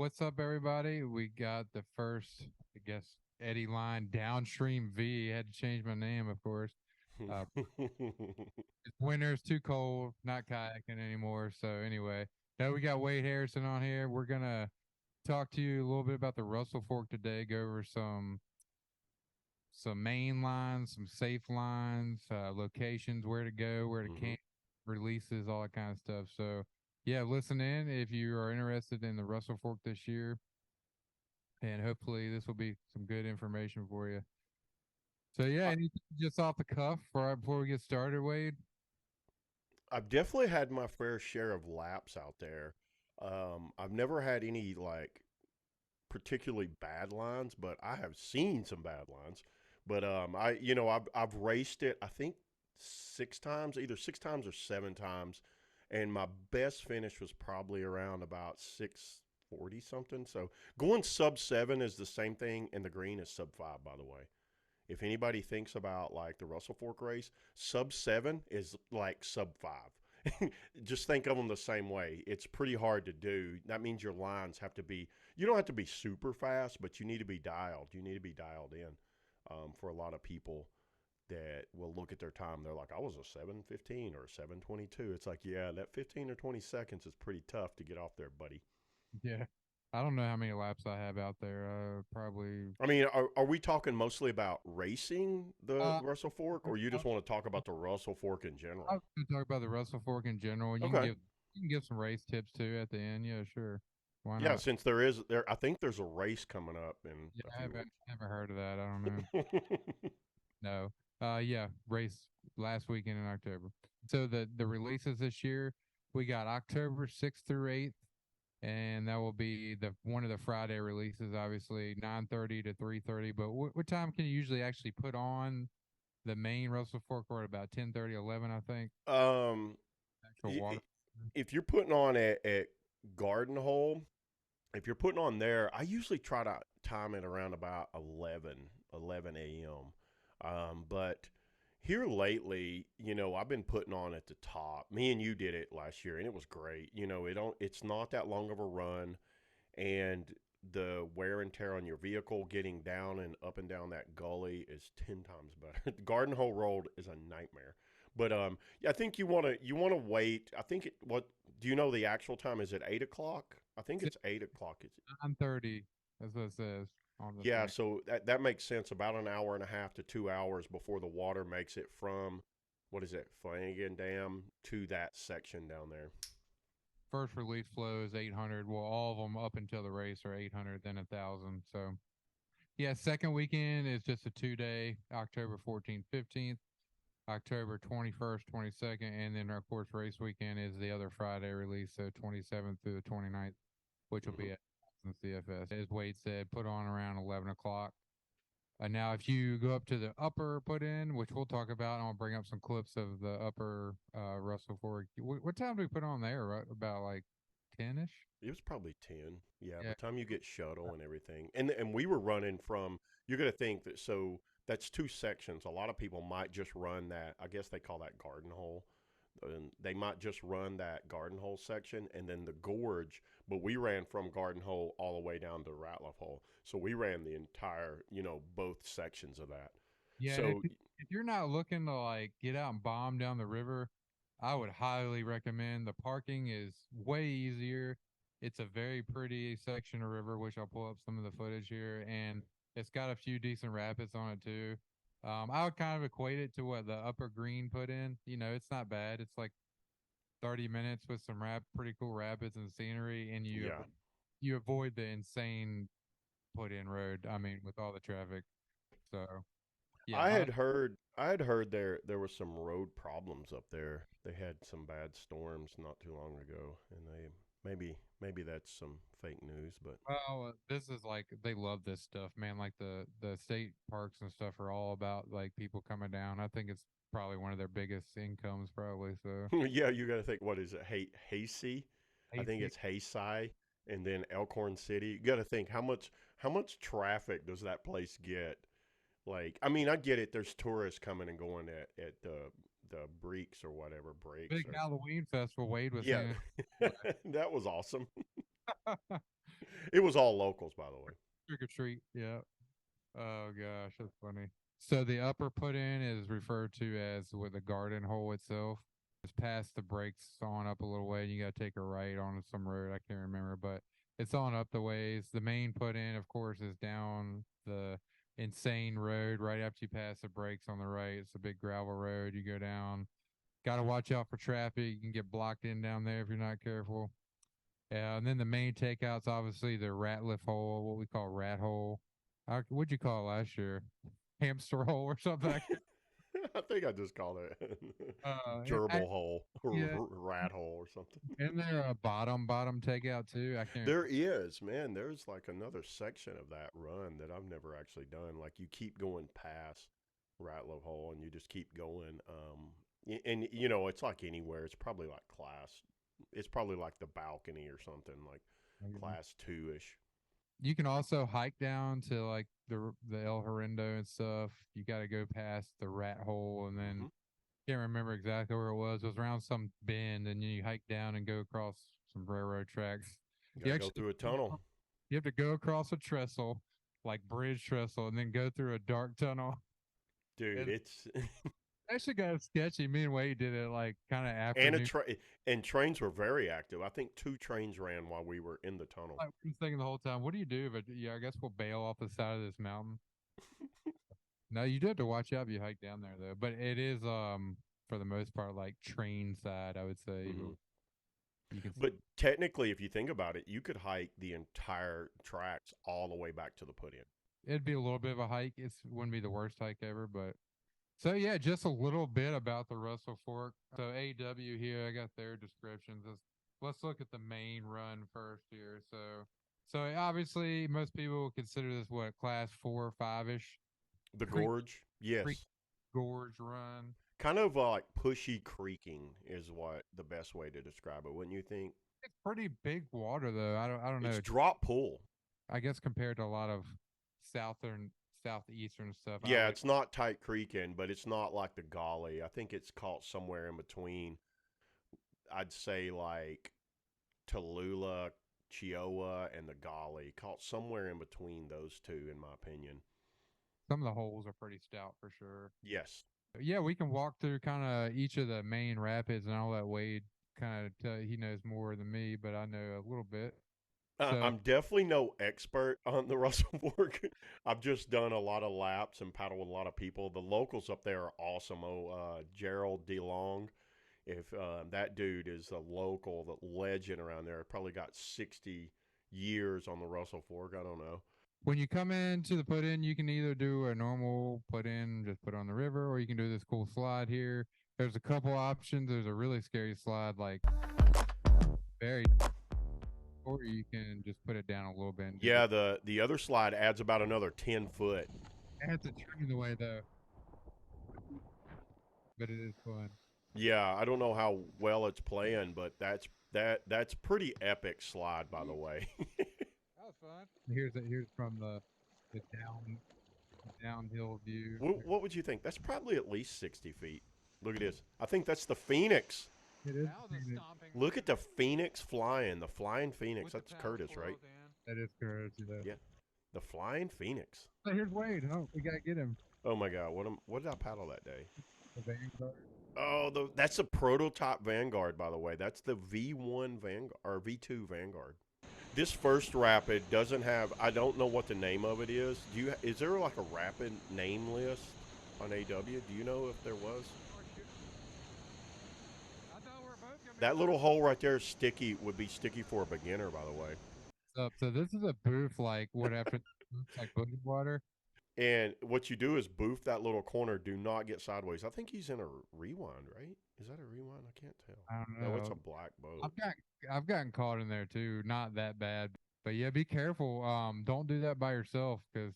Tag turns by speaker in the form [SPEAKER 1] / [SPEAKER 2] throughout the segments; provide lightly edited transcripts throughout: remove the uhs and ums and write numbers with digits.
[SPEAKER 1] what's up, everybody? We got the first, I guess, Eddie line downstream V. Had to change my name, of course. Uh, Winter's too cold, not kayaking anymore. So anyway, now we got Wade Harrison on here. We're gonna talk to you a little bit about the Russell Fork today. Go over some main lines, some safe lines, locations, where to go, where to
[SPEAKER 2] hmm
[SPEAKER 1] camp, releases, all that kind of stuff. So yeah, listen in if you are interested in the Russell Fork this year, and hopefully this will be some good information for you. So yeah,
[SPEAKER 2] I,
[SPEAKER 1] anything just off the cuff right before we get started, Wade?
[SPEAKER 2] I've definitely had my fair share of laps out there. I've never had any like particularly bad lines, but I have seen some bad lines. But I've raced it. I think 6 times, either 6 times or 7 times, and my best finish was probably around about 640 something. So going sub 7 is the same thing, and the green is sub 5. By the way, if anybody thinks about like the Russell Fork race, sub 7 is like sub 5. Just think of them the same way. It's pretty hard to do. That means your lines have to be, you don't have to be super fast, but you need to be dialed. You need to be dialed in. For a lot of people that will look at their time, they're like, I was a 7:15 or a 7:22. It's like, yeah, that 15 or 20 seconds is pretty tough to get off there, buddy.
[SPEAKER 1] Yeah, I don't know how many laps I have out there. Probably.
[SPEAKER 2] I mean, are we talking mostly about racing the
[SPEAKER 1] Uh,
[SPEAKER 2] Russell Fork, or you
[SPEAKER 1] I
[SPEAKER 2] just want to talk about the Russell Fork in general?
[SPEAKER 1] was going to talk about the Russell Fork in general.
[SPEAKER 2] Okay.
[SPEAKER 1] You can give some race tips too at the end. Yeah, sure. Why
[SPEAKER 2] Yeah,
[SPEAKER 1] not?
[SPEAKER 2] since I think there's a race coming up in
[SPEAKER 1] Yeah,
[SPEAKER 2] a
[SPEAKER 1] I
[SPEAKER 2] few
[SPEAKER 1] haven't heard of that. I don't know.
[SPEAKER 2] weeks.
[SPEAKER 1] No. Yeah, race last weekend in October. So the releases this year, we got October 6th through 8th, and that will be the one of the Friday releases, obviously 9:30 to 3:30. But what time can you usually actually put on the main Russell Fork Road? About 10:30, 11, I think.
[SPEAKER 2] um,
[SPEAKER 1] Actual water.
[SPEAKER 2] if you're putting on at Garden Hole, if you're putting on there, I usually try to time it around about 11 a.m. But here lately, I've been putting on at the top. Me and you did it last year, and it was great. It's not that long of a run, and the wear and tear on your vehicle getting down and up and down that gully is 10 times better. The Garden Hole Road is a nightmare. But yeah, I think you wanna wait. I think what do you know the actual time? Is it 8 o'clock? I think it's 8 o'clock.
[SPEAKER 1] 9:30. That's what it says on the
[SPEAKER 2] Yeah,
[SPEAKER 1] thing.
[SPEAKER 2] so that makes sense. About an hour and a half to 2 hours before the water makes it from what is it, Flanagan Dam to that section down there.
[SPEAKER 1] First release flow is 800. Well, all of them up until the race are 800, then 1,000. So yeah, second weekend is just a 2 day, October 14th, 15th, October 21st, 22nd, and then of course race weekend is the other Friday release, so 27th through the 29th, which will
[SPEAKER 2] hmm
[SPEAKER 1] be at CFS. As Wade said, put on around 11 o'clock. Now, if you go up to the upper put in, which we'll talk about, I'll bring up some clips of the upper Russell Fork. What time do we put on there? Right about like 10ish.
[SPEAKER 2] It was probably 10. Yeah, by
[SPEAKER 1] Yeah,
[SPEAKER 2] the time you get shuttle and everything. And we were running from you're going to think that so that's two sections. A lot of people might just run that. I guess they call that garden hole. And they might just run that garden hole section and then the gorge, but we ran from garden hole all the way down to Ratliff hole. So we ran the entire, both sections of that.
[SPEAKER 1] yeah. And
[SPEAKER 2] So
[SPEAKER 1] if you're not looking to like get out and bomb down the river, I would highly recommend. The parking is way easier. It's a very pretty section of river, which I'll pull up some of the footage here, and it's got a few decent rapids on it too. I would kind of equate it to what the Upper Green put in. It's not bad. It's like 30 minutes with some pretty cool rapids and scenery, and
[SPEAKER 2] yeah,
[SPEAKER 1] you avoid the insane put in road. I mean, with all the traffic. So yeah,
[SPEAKER 2] I had heard there was some road problems up there. They had some bad storms not too long ago, and maybe that's some fake news, but
[SPEAKER 1] well, this is like they love this stuff, man. Like the state parks and stuff are all about like people coming down. I think it's probably one of their biggest incomes, probably. So
[SPEAKER 2] yeah, you got to think what is it? Hasty, I think
[SPEAKER 1] hasty.
[SPEAKER 2] it's Haysci, and then Elkhorn City. You got to think how much traffic does that place get? Like, I mean, I get it. There's tourists coming and going at the breaks or whatever breaks
[SPEAKER 1] Big
[SPEAKER 2] or
[SPEAKER 1] Halloween festival. Wade was
[SPEAKER 2] yeah,
[SPEAKER 1] saying.
[SPEAKER 2] that was awesome. It was all locals, by the way.
[SPEAKER 1] Trick or treat. Yeah. Oh gosh, that's funny. So the upper put in is referred to as with the garden hole itself. Just past the brakes on up a little way, and you got to take a right on some road. I can't remember, but it's on up the ways. The main put in, of course, is down the insane road right after you pass the brakes on the right. It's a big gravel road. You go down. Got to watch out for traffic. You can get blocked in down there if you're not careful. And then the main takeout's obviously the Ratliff hole, what we call rat hole. What'd you call it last year? Hamster hole or something?
[SPEAKER 2] I think I just called it
[SPEAKER 1] I,
[SPEAKER 2] gerbil hole or
[SPEAKER 1] yeah.
[SPEAKER 2] rat hole or something.
[SPEAKER 1] Isn't there a bottom takeout too? I can't.
[SPEAKER 2] There is, man. There's like another section of that run that I've never actually done. Like you keep going past Ratliff Hole and you just keep going. And you know, it's like anywhere. It's probably like class. It's probably like the balcony or something like class 2-ish.
[SPEAKER 1] You can also hike down to like the El Horrendo and stuff. You got to go past the rat hole and then can't remember exactly where it was. It was around some bend, and you hike down and go across some railroad tracks.
[SPEAKER 2] You gotta go through a tunnel.
[SPEAKER 1] You have to go across a trestle, like bridge trestle, and then go through a dark tunnel.
[SPEAKER 2] Dude,
[SPEAKER 1] And
[SPEAKER 2] it's
[SPEAKER 1] actually kind of sketchy. Me and Wade did it like kind of
[SPEAKER 2] and
[SPEAKER 1] afternoon.
[SPEAKER 2] and trains were very active. I think 2 trains ran while we were in the tunnel.
[SPEAKER 1] I was thinking the whole time, what do you do? But yeah, I guess we'll bail off the side of this mountain. No, you do have to watch out if you hike down there though. But it is for the most part like train side, I would say. You can
[SPEAKER 2] But technically, if you think about it, you could hike the entire tracks all the way back to the put in.
[SPEAKER 1] it'd be a little bit of a hike. It wouldn't be the worst hike ever, but so yeah, just a little bit about the Russell Fork. So AW here, I got their descriptions. Let's look at the main run first here. So obviously most people would consider this what class 4 or 5-ish.
[SPEAKER 2] The
[SPEAKER 1] Creek,
[SPEAKER 2] gorge, yes.
[SPEAKER 1] Creek Gorge run.
[SPEAKER 2] Kind of like pushy creaking is what the best way to describe it, wouldn't you think?
[SPEAKER 1] It's pretty big water though. I don't know.
[SPEAKER 2] It's drop pull.
[SPEAKER 1] I guess compared to a lot of southeastern stuff.
[SPEAKER 2] Yeah, it's not tight creaking, but it's not like the Golly. I think it's caught somewhere in between. I'd say like Tallulah, Chiowa, and the Golly. Caught somewhere in between those two, in my opinion.
[SPEAKER 1] Some of the holes are pretty stout for sure.
[SPEAKER 2] Yes.
[SPEAKER 1] Yeah, we can walk through kind of each of the main rapids and all that. Wade kind of he knows more than me, but I know a little bit.
[SPEAKER 2] I'm definitely no expert on the Russell Fork. I've just done a lot of laps and paddled with a lot of people. The locals up there are awesome. Gerald DeLong, if that dude is a local, the legend around there, probably got 60 years on the Russell Fork. I don't know.
[SPEAKER 1] When you come into the put in, you can either do a normal put in, just put on the river, or you can do this cool slide here. There's a couple options. There's a really scary slide, like very, or you can just put it down a little bit.
[SPEAKER 2] Yeah, the other slide adds about another 10 foot.
[SPEAKER 1] It has to turn the way though, but it is fun.
[SPEAKER 2] Yeah, I don't know how well it's playing, but that's pretty epic slide, by the way.
[SPEAKER 1] That was fun. Here's from the downhill view.
[SPEAKER 2] What would you think? That's probably at least 60 feet. Look at this. I think that's the Phoenix.
[SPEAKER 1] It is.
[SPEAKER 2] Look at the Phoenix flying. The flying Phoenix. That's Curtis, right?
[SPEAKER 1] That is Curtis.
[SPEAKER 2] Yeah. The flying Phoenix.
[SPEAKER 1] So here's Wade. Oh, we gotta get him.
[SPEAKER 2] Oh my God. What did I paddle that day?
[SPEAKER 1] The Vanguard.
[SPEAKER 2] Oh, that's a prototype Vanguard, by the way. That's the V1 Vanguard or V2 Vanguard. This first rapid doesn't have. I don't know what the name of it is. Is there like a rapid name list on AW? Do you know if there was? That little hole right there is sticky. Would be sticky for a beginner, by the way.
[SPEAKER 1] So this is a Boof like what after like boogie water.
[SPEAKER 2] And what you do is boof that little corner. Do not get sideways. I think he's in a rewind, right? Is that a rewind? I can't tell.
[SPEAKER 1] I don't know.
[SPEAKER 2] No, it's a black boat.
[SPEAKER 1] I've gotten caught in there too. Not that bad, but yeah, be careful. Don't do that by yourself because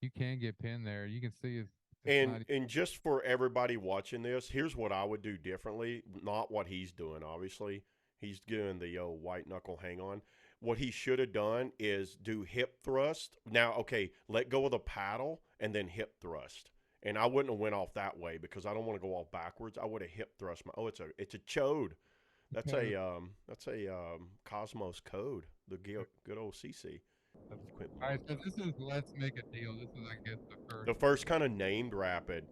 [SPEAKER 1] you can get pinned there. You can see it.
[SPEAKER 2] And just for everybody watching this, here's what I would do differently. Not what he's doing, obviously. He's doing the white knuckle hang on. What he should have done is do hip thrust. Now, okay, let go of the paddle and then hip thrust. And I wouldn't have went off that way because I don't want to go off backwards. I would have hip thrust my. Oh, it's a chode.
[SPEAKER 1] Because
[SPEAKER 2] That's a Cosmos code. The good old CC. Quit
[SPEAKER 1] all right,
[SPEAKER 2] blowing
[SPEAKER 1] so
[SPEAKER 2] stuff.
[SPEAKER 1] this is let's make a deal. This is, I guess, the first.
[SPEAKER 2] The first kind of named rapid.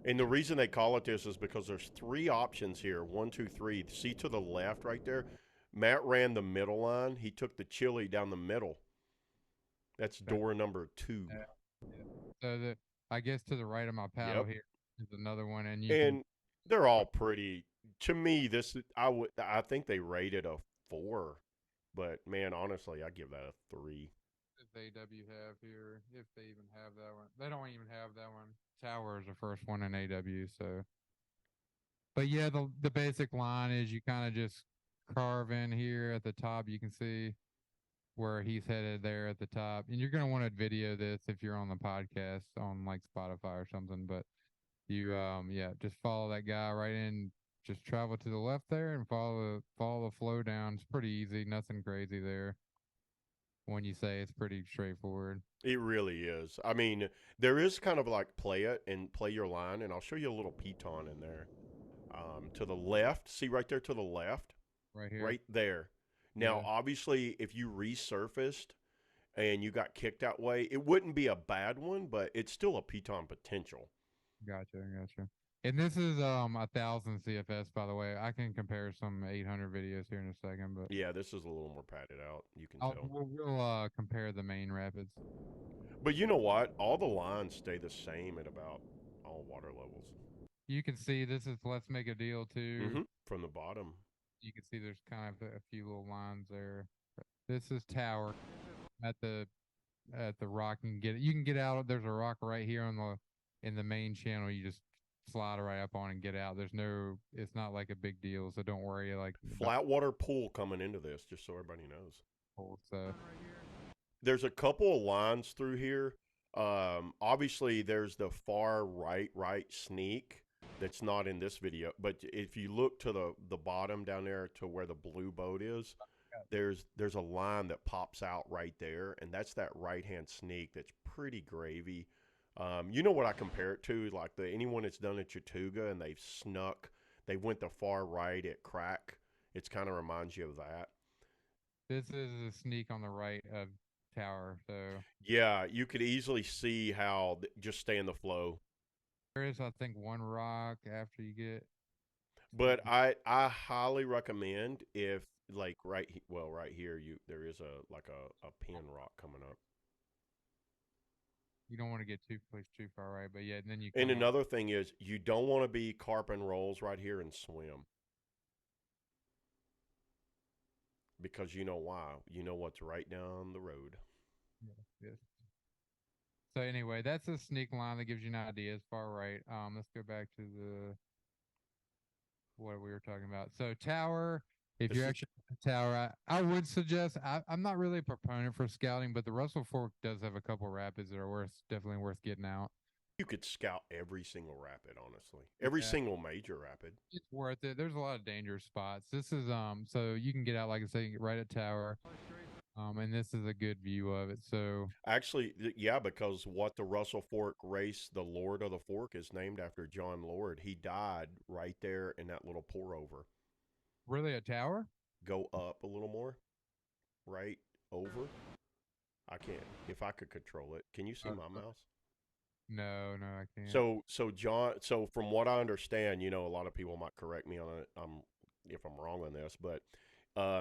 [SPEAKER 2] And the reason they call it this is because there's three options here. One, two, three. See to the left right there? Matt ran the middle line. He took the chili down the middle. That's door number 2.
[SPEAKER 1] Yeah, yeah. So the I guess to the right of my paddle
[SPEAKER 2] Yep.
[SPEAKER 1] here is another one, and you can
[SPEAKER 2] And they're all pretty. To me, I think they rated a 4, but man, honestly, I give that a 3.
[SPEAKER 1] AW have here, if they even have that one. They don't even have that one. Tower is the first one in AW, so. But yeah, the basic line is you kind of just carve in here at the top. You can see where he's headed there at the top, and you're gonna want to video this if you're on the podcast on like Spotify or something. But you yeah, just follow that guy right in. Just travel to the left there and follow the flow down. It's pretty easy, nothing crazy there. When you say it's pretty straightforward.
[SPEAKER 2] It really is. I mean, there is kind of like play it and play your line, and I'll show you a little piton in there. To the left, see right there to the left,
[SPEAKER 1] Right here.
[SPEAKER 2] right there. Now,
[SPEAKER 1] Yeah.
[SPEAKER 2] obviously, if you resurfaced and you got kicked that way, it wouldn't be a bad one, but it's still a piton potential.
[SPEAKER 1] Gotcha. And this is 1,000 CFS, by the way. I can compare some 800 videos here in a second, but
[SPEAKER 2] Yeah, this is a little more padded out. You can tell.
[SPEAKER 1] we'll compare the main rapids.
[SPEAKER 2] But you know what? All the lines stay the same at about all water levels.
[SPEAKER 1] You can see this is Let's Make a Deal too.
[SPEAKER 2] From the bottom.
[SPEAKER 1] You can see there's kind of a few little lines there. This is Tower at the rock and get it. You can get out. There's a rock right here on the in the main channel. You just slide right up on and get out. There's no. It's not like a big deal, so don't worry. Like about
[SPEAKER 2] Flat water pool coming into this, just so everybody knows.
[SPEAKER 1] whole stuff.
[SPEAKER 2] There's a couple of lines through here. Obviously, there's the far right sneak that's not in this video. But if you look to the bottom down there to where the blue boat is, there's a line that pops out right there, and that's that right-hand sneak that's pretty gravy. You know what I compare it to? Like anyone that's done a Chattooga and they went the far right at crack. It kind of reminds you of that.
[SPEAKER 1] This is a sneak on the right of Tower, so
[SPEAKER 2] Yeah, you could easily see how just stay in the flow.
[SPEAKER 1] there is, I think, one rock after you get.
[SPEAKER 2] But I highly recommend if like right here there is a pin rock coming up.
[SPEAKER 1] You don't want to get too far right, but yeah, and then you
[SPEAKER 2] And
[SPEAKER 1] come up.
[SPEAKER 2] another thing is you don't want to be carp and rolls right here and swim. Because you know why. You know what's right down the road.
[SPEAKER 1] Yes. So anyway, that's a sneak line that gives you an idea. It's far right. Let's go back to the what we were talking about. So Tower, if
[SPEAKER 2] This
[SPEAKER 1] you're
[SPEAKER 2] is
[SPEAKER 1] actually at the Tower, I would suggest. I'm not really a proponent for scouting, but the Russell Fork does have a couple rapids that are definitely worth getting out.
[SPEAKER 2] you could scout every single rapid, honestly. Every
[SPEAKER 1] Yeah,
[SPEAKER 2] single major rapid.
[SPEAKER 1] it's worth it. There's a lot of dangerous spots. This is so you can get out, like I say, right at Tower. And this is a good view of it. So
[SPEAKER 2] Actually, yeah, because what the Russell Fork race, the Lord of the Fork, is named after John Lord. He died right there in that little pour over.
[SPEAKER 1] really a Tower?
[SPEAKER 2] Go up a little more, right over. I can't. If I could control it, can you see my mouse?
[SPEAKER 1] No, I can't.
[SPEAKER 2] So from what I understand, a lot of people might correct me on it. If I'm wrong on this, but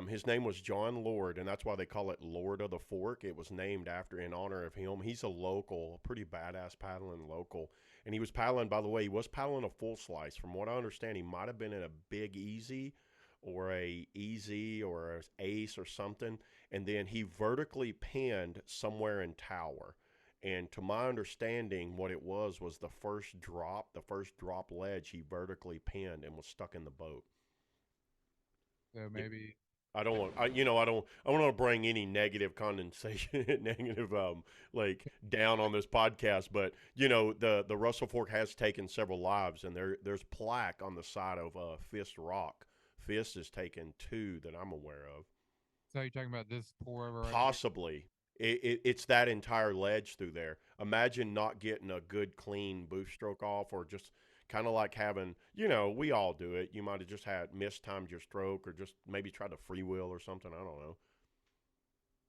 [SPEAKER 2] his name was John Lord, and that's why they call it Lord of the Fork. It was named in honor of him. He's a local, pretty badass paddling local, and he was paddling. By the way, he was paddling a full slice. From what I understand, he might have been in a Big Easy, or a Easy, or a Ace, or something, and then he vertically pinned somewhere in Tower. And to my understanding, what it was the first drop ledge he vertically pinned and was stuck in the boat.
[SPEAKER 1] So
[SPEAKER 2] It,
[SPEAKER 1] maybe
[SPEAKER 2] I don't want I don't want to bring any negative condensation negative like down on this podcast, but the Russell Fork has taken several lives, and there's plaque on the side of Fist Rock. Fist has taken 2 that I'm aware of.
[SPEAKER 1] so you're talking about this pour over right here.
[SPEAKER 2] Possibly. It's that entire ledge through there. Imagine not getting a good clean boost stroke off, or just Kind of like having, we all do it. You might have just had mistimed your stroke or just maybe tried to freewheel or something. I don't know.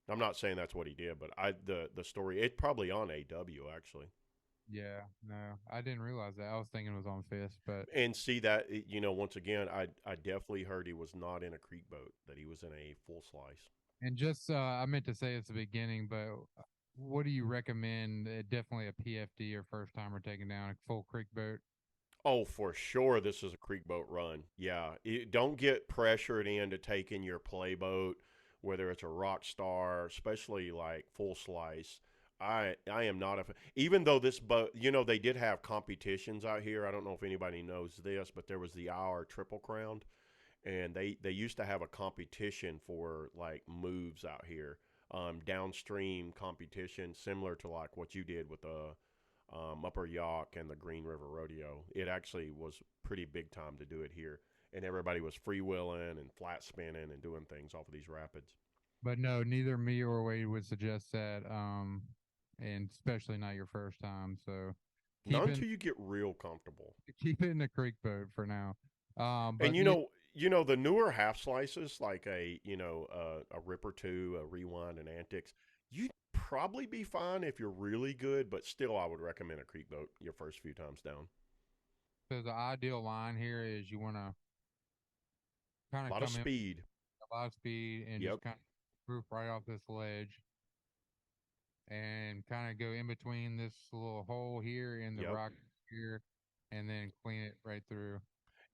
[SPEAKER 2] I'm not saying that's what he did, but the story, it's probably on AW actually.
[SPEAKER 1] Yeah, no, I didn't realize that. I was thinking it was on Fist, but
[SPEAKER 2] And see that, once again, I definitely heard he was not in a creek boat, that he was in a full slice.
[SPEAKER 1] and just I meant to say it's the beginning, but what do you recommend? Definitely a PFD or first timer taking down a full creek boat.
[SPEAKER 2] Oh, for sure, this is a creek boat run. Yeah, don't get pressured into taking your play boat, whether it's a rock star, especially like full slice. I am not a even though this boat, they did have competitions out here. I don't know if anybody knows this, but there was the hour Triple Crown, and they used to have a competition for like moves out here, downstream competition similar to like what you did with the Upper Yawk and the Green River Rodeo. It actually was pretty big time to do it here, and everybody was freewheeling and flat spinning and doing things off of these rapids.
[SPEAKER 1] But no, neither me or Wade would suggest that. And especially not your first time. So
[SPEAKER 2] Not
[SPEAKER 1] keep it
[SPEAKER 2] until you get real comfortable.
[SPEAKER 1] keep it in the creek boat for now.
[SPEAKER 2] And
[SPEAKER 1] But the
[SPEAKER 2] the newer half slices like a Ripper 2, a Rewind, and Antics, you'd probably be fine if you're really good, but still, I would recommend a creek boat your first few times down.
[SPEAKER 1] so the ideal line here is you want to kind
[SPEAKER 2] A
[SPEAKER 1] of
[SPEAKER 2] lot of
[SPEAKER 1] come in
[SPEAKER 2] speed.
[SPEAKER 1] a lot of speed and
[SPEAKER 2] Yep.
[SPEAKER 1] just kind of roof right off this ledge and kind of go in between this little hole here in the
[SPEAKER 2] Yep.
[SPEAKER 1] rock here and then clean it right through.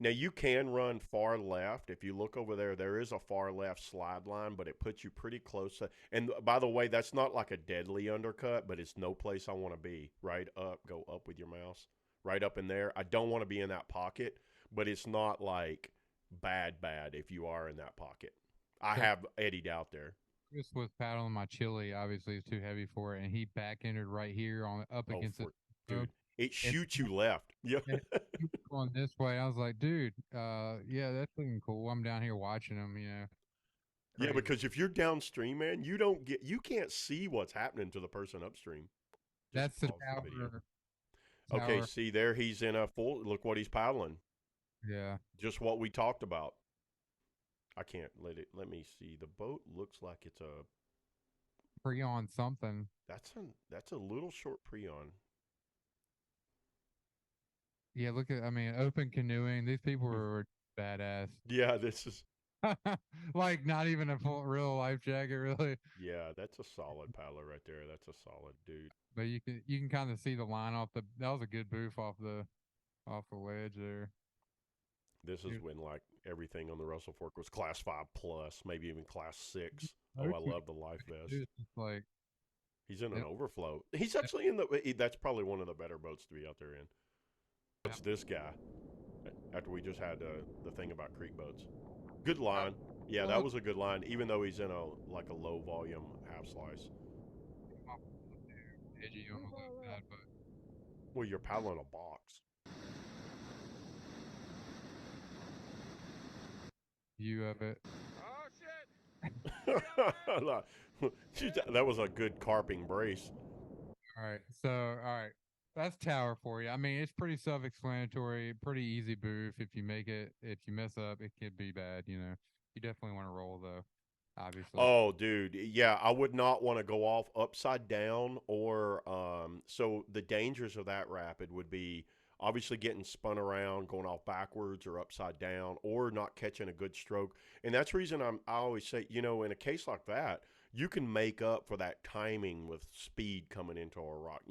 [SPEAKER 2] Now you can run far left. If you look over there, there is a far left slide line, but it puts you pretty close. And by the way, that's not like a deadly undercut, but it's no place I want to be. Right up, go up with your mouse. Right up in there. I don't want to be in that pocket, but it's not like bad if you are in that pocket. I
[SPEAKER 1] Because
[SPEAKER 2] have eddied out there.
[SPEAKER 1] Chris was paddling my chili, obviously it's too heavy for it, and he back entered right here on up
[SPEAKER 2] Oh,
[SPEAKER 1] against the
[SPEAKER 2] dude, it
[SPEAKER 1] and
[SPEAKER 2] shoots you left. Yeah.
[SPEAKER 1] he was going this way. I was like, dude, yeah, that's looking cool. I'm down here watching him,
[SPEAKER 2] Yeah,
[SPEAKER 1] crazy.
[SPEAKER 2] because if you're downstream, man, you can't see what's happening to the person upstream. Just
[SPEAKER 1] That's the
[SPEAKER 2] pause the video. Okay,
[SPEAKER 1] tower.
[SPEAKER 2] see there, he's in a full. Look what he's paddling.
[SPEAKER 1] Yeah,
[SPEAKER 2] Just what we talked about. I can't let it. Let me see. The boat looks like it's a.
[SPEAKER 1] pre on something.
[SPEAKER 2] That's a little short preon.
[SPEAKER 1] Yeah, look at, I mean, open canoeing. These people were badass.
[SPEAKER 2] Yeah, this is.
[SPEAKER 1] Like not even a full real life jacket, really.
[SPEAKER 2] Yeah, that's a solid paddler right there. That's a solid dude.
[SPEAKER 1] But you can kind of see the line off the. That was a good boof off the ledge there.
[SPEAKER 2] This is
[SPEAKER 1] Dude,
[SPEAKER 2] when like everything on the Russell Fork was class 5 plus, maybe even class 6. Oh, I
[SPEAKER 1] Ocean,
[SPEAKER 2] love the life vest.
[SPEAKER 1] dude, it's like
[SPEAKER 2] He's in an
[SPEAKER 1] yep,
[SPEAKER 2] overflow. He's actually in the. That's probably one of the better boats to be out there in.
[SPEAKER 1] yep.
[SPEAKER 2] What's this guy? After we just had the thing about creek boats. Good
[SPEAKER 1] I,
[SPEAKER 2] line. Yeah,
[SPEAKER 1] well,
[SPEAKER 2] that was a good line. Even though he's in a low volume half slice.
[SPEAKER 1] edgy on the left side, but
[SPEAKER 2] Well, you're paddling a box.
[SPEAKER 1] view of it.
[SPEAKER 2] That was a good carping brace.
[SPEAKER 1] All right. So, all right. That's tower for you. I mean, it's pretty self-explanatory, pretty easy boof. If you make it, if you mess up, it could be bad. You definitely want to roll though, obviously.
[SPEAKER 2] Oh, dude, yeah, I would not want to go off upside down or so the dangers of that rapid would be obviously getting spun around, going off backwards or upside down, or not catching a good stroke. And that's the reason I always say, in a case like that, you can make up for that timing with speed coming into a rock.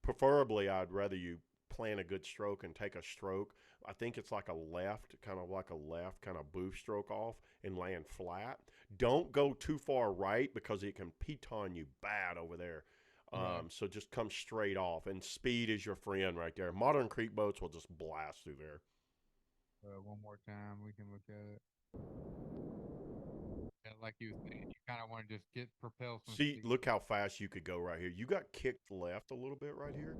[SPEAKER 2] Preferably I'd rather you plan a good stroke and take a stroke. I think it's like a left, kind of like a left kind of boost stroke off and land flat. Don't go too far right because it can piton you bad over there.
[SPEAKER 1] Right.
[SPEAKER 2] So just come straight off, and speed is your friend right there. Modern creek boats will just blast through there.
[SPEAKER 1] One more time, we can look at it. Yeah, like you were saying, you kind of want to just get propel some
[SPEAKER 2] See,
[SPEAKER 1] speed.
[SPEAKER 2] look how fast you could go right here. You got kicked left a little bit right here.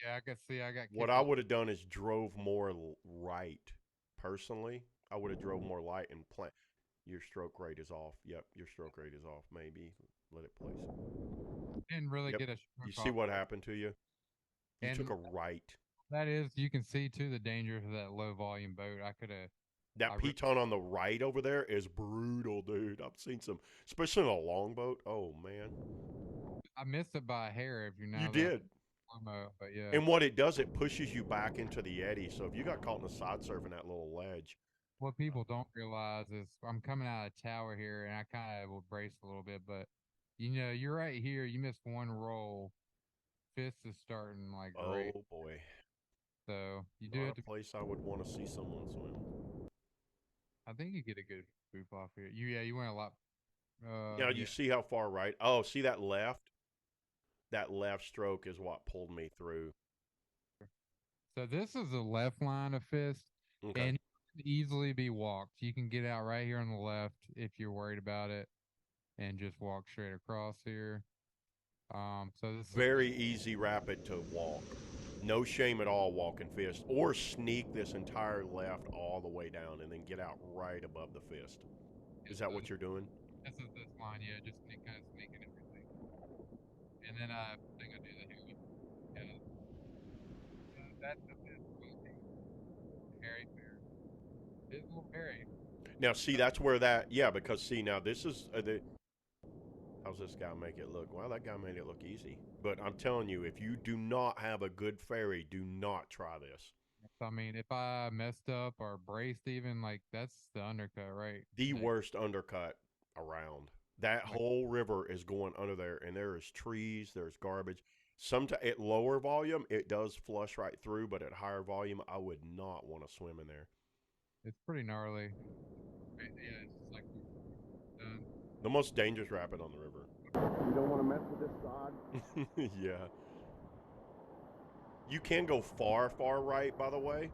[SPEAKER 1] Yeah, I can see. I got
[SPEAKER 2] What
[SPEAKER 1] kicked
[SPEAKER 2] I
[SPEAKER 1] a
[SPEAKER 2] would have done is drove more right. Personally, I would have drove more light and plan. Your stroke rate is off. Yep, your stroke rate is off. Maybe let it place.
[SPEAKER 1] didn't really
[SPEAKER 2] Yep.
[SPEAKER 1] get a
[SPEAKER 2] You
[SPEAKER 1] stroke
[SPEAKER 2] see
[SPEAKER 1] off
[SPEAKER 2] what
[SPEAKER 1] of it.
[SPEAKER 2] happened to you? You took
[SPEAKER 1] And
[SPEAKER 2] a right.
[SPEAKER 1] That is, you can see too the dangers of that low volume boat. I could have, I
[SPEAKER 2] That
[SPEAKER 1] re-
[SPEAKER 2] piton on the right over there is brutal, dude. I've seen some, especially in a longboat. Oh man,
[SPEAKER 1] I missed it by a hair if you
[SPEAKER 2] you
[SPEAKER 1] know that
[SPEAKER 2] did.
[SPEAKER 1] slow-mo, but yeah.
[SPEAKER 2] And what it does, it pushes you back into the eddy. So if you got caught in the side surfing that little ledge,
[SPEAKER 1] What people don't realize is I'm coming out of tower here and I kind of will brace a little bit, but you know, you're right here. You miss one roll, fist is starting like great.
[SPEAKER 2] oh boy,
[SPEAKER 1] So you do
[SPEAKER 2] not
[SPEAKER 1] have
[SPEAKER 2] a
[SPEAKER 1] to.
[SPEAKER 2] place I would want to see someone swim.
[SPEAKER 1] I think you get a good boop off here. Yeah, you went a lot.
[SPEAKER 2] Now you
[SPEAKER 1] Yeah.
[SPEAKER 2] see how far right? Oh, see that left? That left stroke is what pulled me through.
[SPEAKER 1] So this is the left line of fist,
[SPEAKER 2] Okay.
[SPEAKER 1] and it can easily be walked. You can get out right here on the left if you're worried about it, and just walk straight across here. So this is
[SPEAKER 2] Very easy rapid to walk. No shame at all walking fist. Or sneak this entire left all the way down and then get out right above the fist.
[SPEAKER 1] yeah,
[SPEAKER 2] Is that
[SPEAKER 1] so
[SPEAKER 2] what you're doing?
[SPEAKER 1] this is this line, yeah, just kind of sneaking everything. And then I think I do the here. Yeah, that's the fist. Harry Fair. It's a little hairy.
[SPEAKER 2] Now, see, that's where that, yeah, because see, now this is, how's this guy make it look? Well, that guy made it look easy. But I'm telling you, if you do not have a good ferry, do not try this.
[SPEAKER 1] So, I mean, if I messed up or braced even, like that's the undercut, right?
[SPEAKER 2] The
[SPEAKER 1] Like,
[SPEAKER 2] worst undercut around. That
[SPEAKER 1] like
[SPEAKER 2] whole river is going under there, and there is trees, there's garbage. Sometimes at lower volume, it does flush right through, but at higher volume, I would not want to swim in there.
[SPEAKER 1] it's pretty gnarly. Right, yeah, it's just like done.
[SPEAKER 2] The most dangerous rapid on the river.
[SPEAKER 3] You don't want to mess with this side.
[SPEAKER 2] Yeah. You can go far, far right, by the way.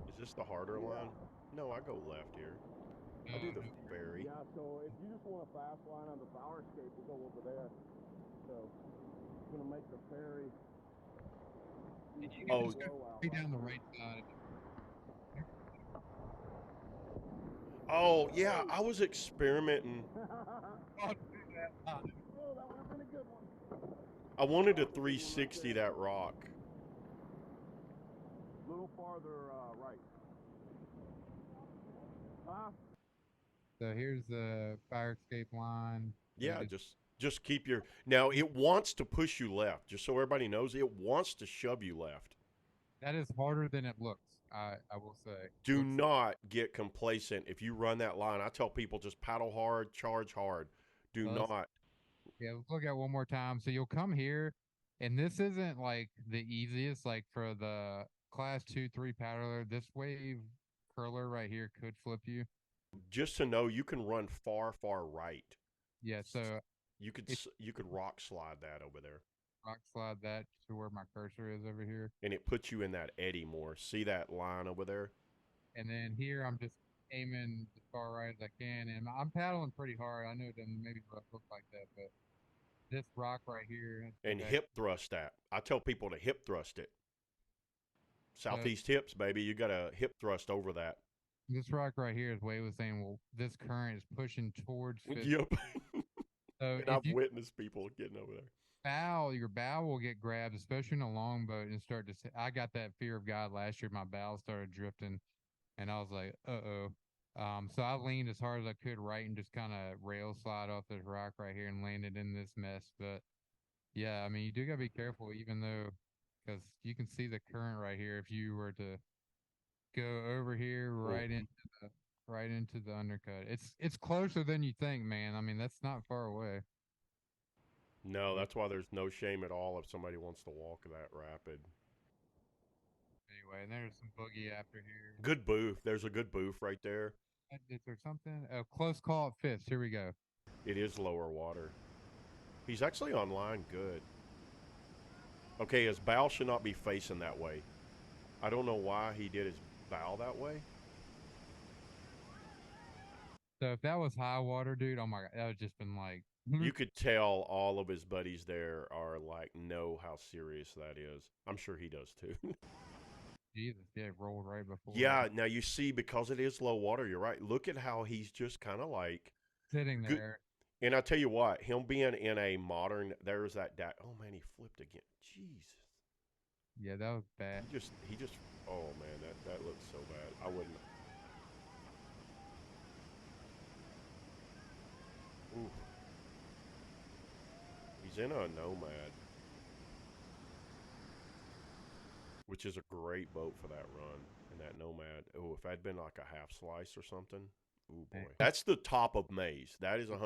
[SPEAKER 2] Is this the harder line? No, I go left here. I do the
[SPEAKER 1] No,
[SPEAKER 2] ferry.
[SPEAKER 3] Yeah, so if you just want a fast line on the power escape, we'll go over there. So it's going to make the ferry
[SPEAKER 1] you can
[SPEAKER 2] Oh,
[SPEAKER 1] just go
[SPEAKER 3] slow out.
[SPEAKER 1] way down the right side.
[SPEAKER 2] oh yeah, I was experimenting.
[SPEAKER 1] Oh, do that.
[SPEAKER 3] Oh, that would have been a good one.
[SPEAKER 2] I wanted to 360 that rock.
[SPEAKER 3] A little farther right. Huh?
[SPEAKER 1] So here's the fire escape line. So you
[SPEAKER 2] Yeah, just keep your. Now it wants to push you left. Just so everybody knows, it wants to shove you left.
[SPEAKER 1] that is harder than it looks. I will say.
[SPEAKER 2] Do
[SPEAKER 1] Looks
[SPEAKER 2] not get complacent if you run that line. I tell people just paddle hard, charge hard. Do
[SPEAKER 1] let's,
[SPEAKER 2] not.
[SPEAKER 1] yeah, let's look at one more time. So you'll come here, and this isn't like the easiest. Like for the class 2, 3 paddler, this wave curler right here could flip you.
[SPEAKER 2] Just to know, you can run far, far right.
[SPEAKER 1] Yeah. So if
[SPEAKER 2] You could rock slide that over there,
[SPEAKER 1] rock slide that to where my cursor is over here.
[SPEAKER 2] and it puts you in that eddy more. See that line over there?
[SPEAKER 1] And then here I'm just aiming as far right as I can, and I'm paddling pretty hard. I know it doesn't maybe look like that, but this rock right here,
[SPEAKER 2] And hip thrust that. I tell people to hip thrust it.
[SPEAKER 1] so
[SPEAKER 2] Southeast hips, baby. You got to hip thrust over that.
[SPEAKER 1] this rock right here is Wade was saying, well, this current is pushing towards fifth.
[SPEAKER 2] Yep.
[SPEAKER 1] So
[SPEAKER 2] And
[SPEAKER 1] if
[SPEAKER 2] I've
[SPEAKER 1] you
[SPEAKER 2] witnessed people getting over there.
[SPEAKER 1] bow, your bow will get grabbed, especially in a longboat, and start to. I got that fear of God last year. My bow started drifting, and I was like, uh-oh. So I leaned as hard as I could right and just kind of rail slide off this rock right here and landed in this mess. But yeah, I mean, you do gotta be careful, even though, because you can see the current right here. If you were to go over here
[SPEAKER 2] Mhm.
[SPEAKER 1] right into the undercut, it's closer than you think, man. I mean, that's not far away.
[SPEAKER 2] No,
[SPEAKER 1] But
[SPEAKER 2] that's why there's no shame at all if somebody wants to walk that rapid.
[SPEAKER 1] anyway, and there's some boogie after here.
[SPEAKER 2] Good boof. There's a good boof right there.
[SPEAKER 1] Is there something? A close call at fifth. Here we go.
[SPEAKER 2] It is lower water. He's actually on line good. Okay, his bow should not be facing that way. I don't know why he did his bow that way.
[SPEAKER 1] So if that was high water, dude, oh my god, that would just been like,
[SPEAKER 2] You could tell all of his buddies there are like, know how serious that is. I'm sure he does too.
[SPEAKER 1] Jesus, yeah, it rolled right before.
[SPEAKER 2] Yeah, now you see, because it is low water, you're right. Look at how he's just kind of like
[SPEAKER 1] Sitting
[SPEAKER 2] good.
[SPEAKER 1] there.
[SPEAKER 2] And I tell you what, him being in a modern, there's that. Oh man, he flipped again. Jesus.
[SPEAKER 1] Yeah, that was bad.
[SPEAKER 2] He just. Oh man, that looks so bad. I wouldn't. Ooh, he's in a Nomad, which is a great boat for that run. And that Nomad. Oh, if I'd been like a half slice or something. Ooh
[SPEAKER 1] Man,
[SPEAKER 2] boy, that's the top of Maze. That is 100%.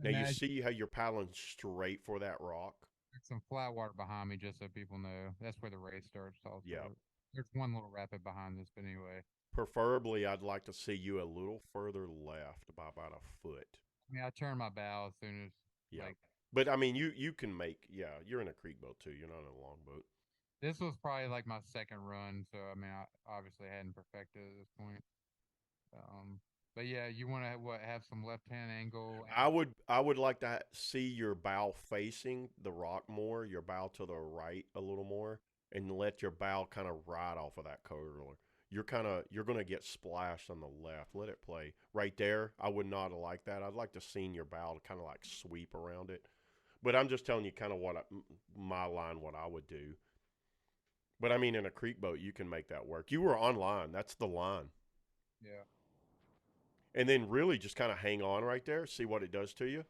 [SPEAKER 2] Now you
[SPEAKER 1] imagine
[SPEAKER 2] see how you're paddling straight for that rock.
[SPEAKER 1] there's some flat water behind me, just so people know. That's where the race starts.
[SPEAKER 2] Yeah.
[SPEAKER 1] Also, there's one little rapid behind this, but anyway.
[SPEAKER 2] Preferably, I'd like to see you a little further left by about a foot.
[SPEAKER 1] I mean, I turn my bow as soon as
[SPEAKER 2] Yeah.
[SPEAKER 1] like
[SPEAKER 2] But I mean, you can make, yeah, you're in a creek boat too. You're not in a long boat.
[SPEAKER 1] this was probably like my second run, so I mean, I obviously hadn't perfected at this point. Um, but yeah, you want to what have some left hand angle.
[SPEAKER 2] I would like to see your bow facing the rock more, your bow to the right a little more, and let your bow kind of ride off of that curler. You're gonna get splashed on the left. Let it play right there. I would not like that. I'd like to see your bow to kind of like sweep around it. But I'm just telling you kind of my line, what I would do. But I mean, in a creek boat, you can make that work. You were on line. That's the line.
[SPEAKER 1] Yeah,
[SPEAKER 2] And then really just kind of hang on right there, see what it does to you.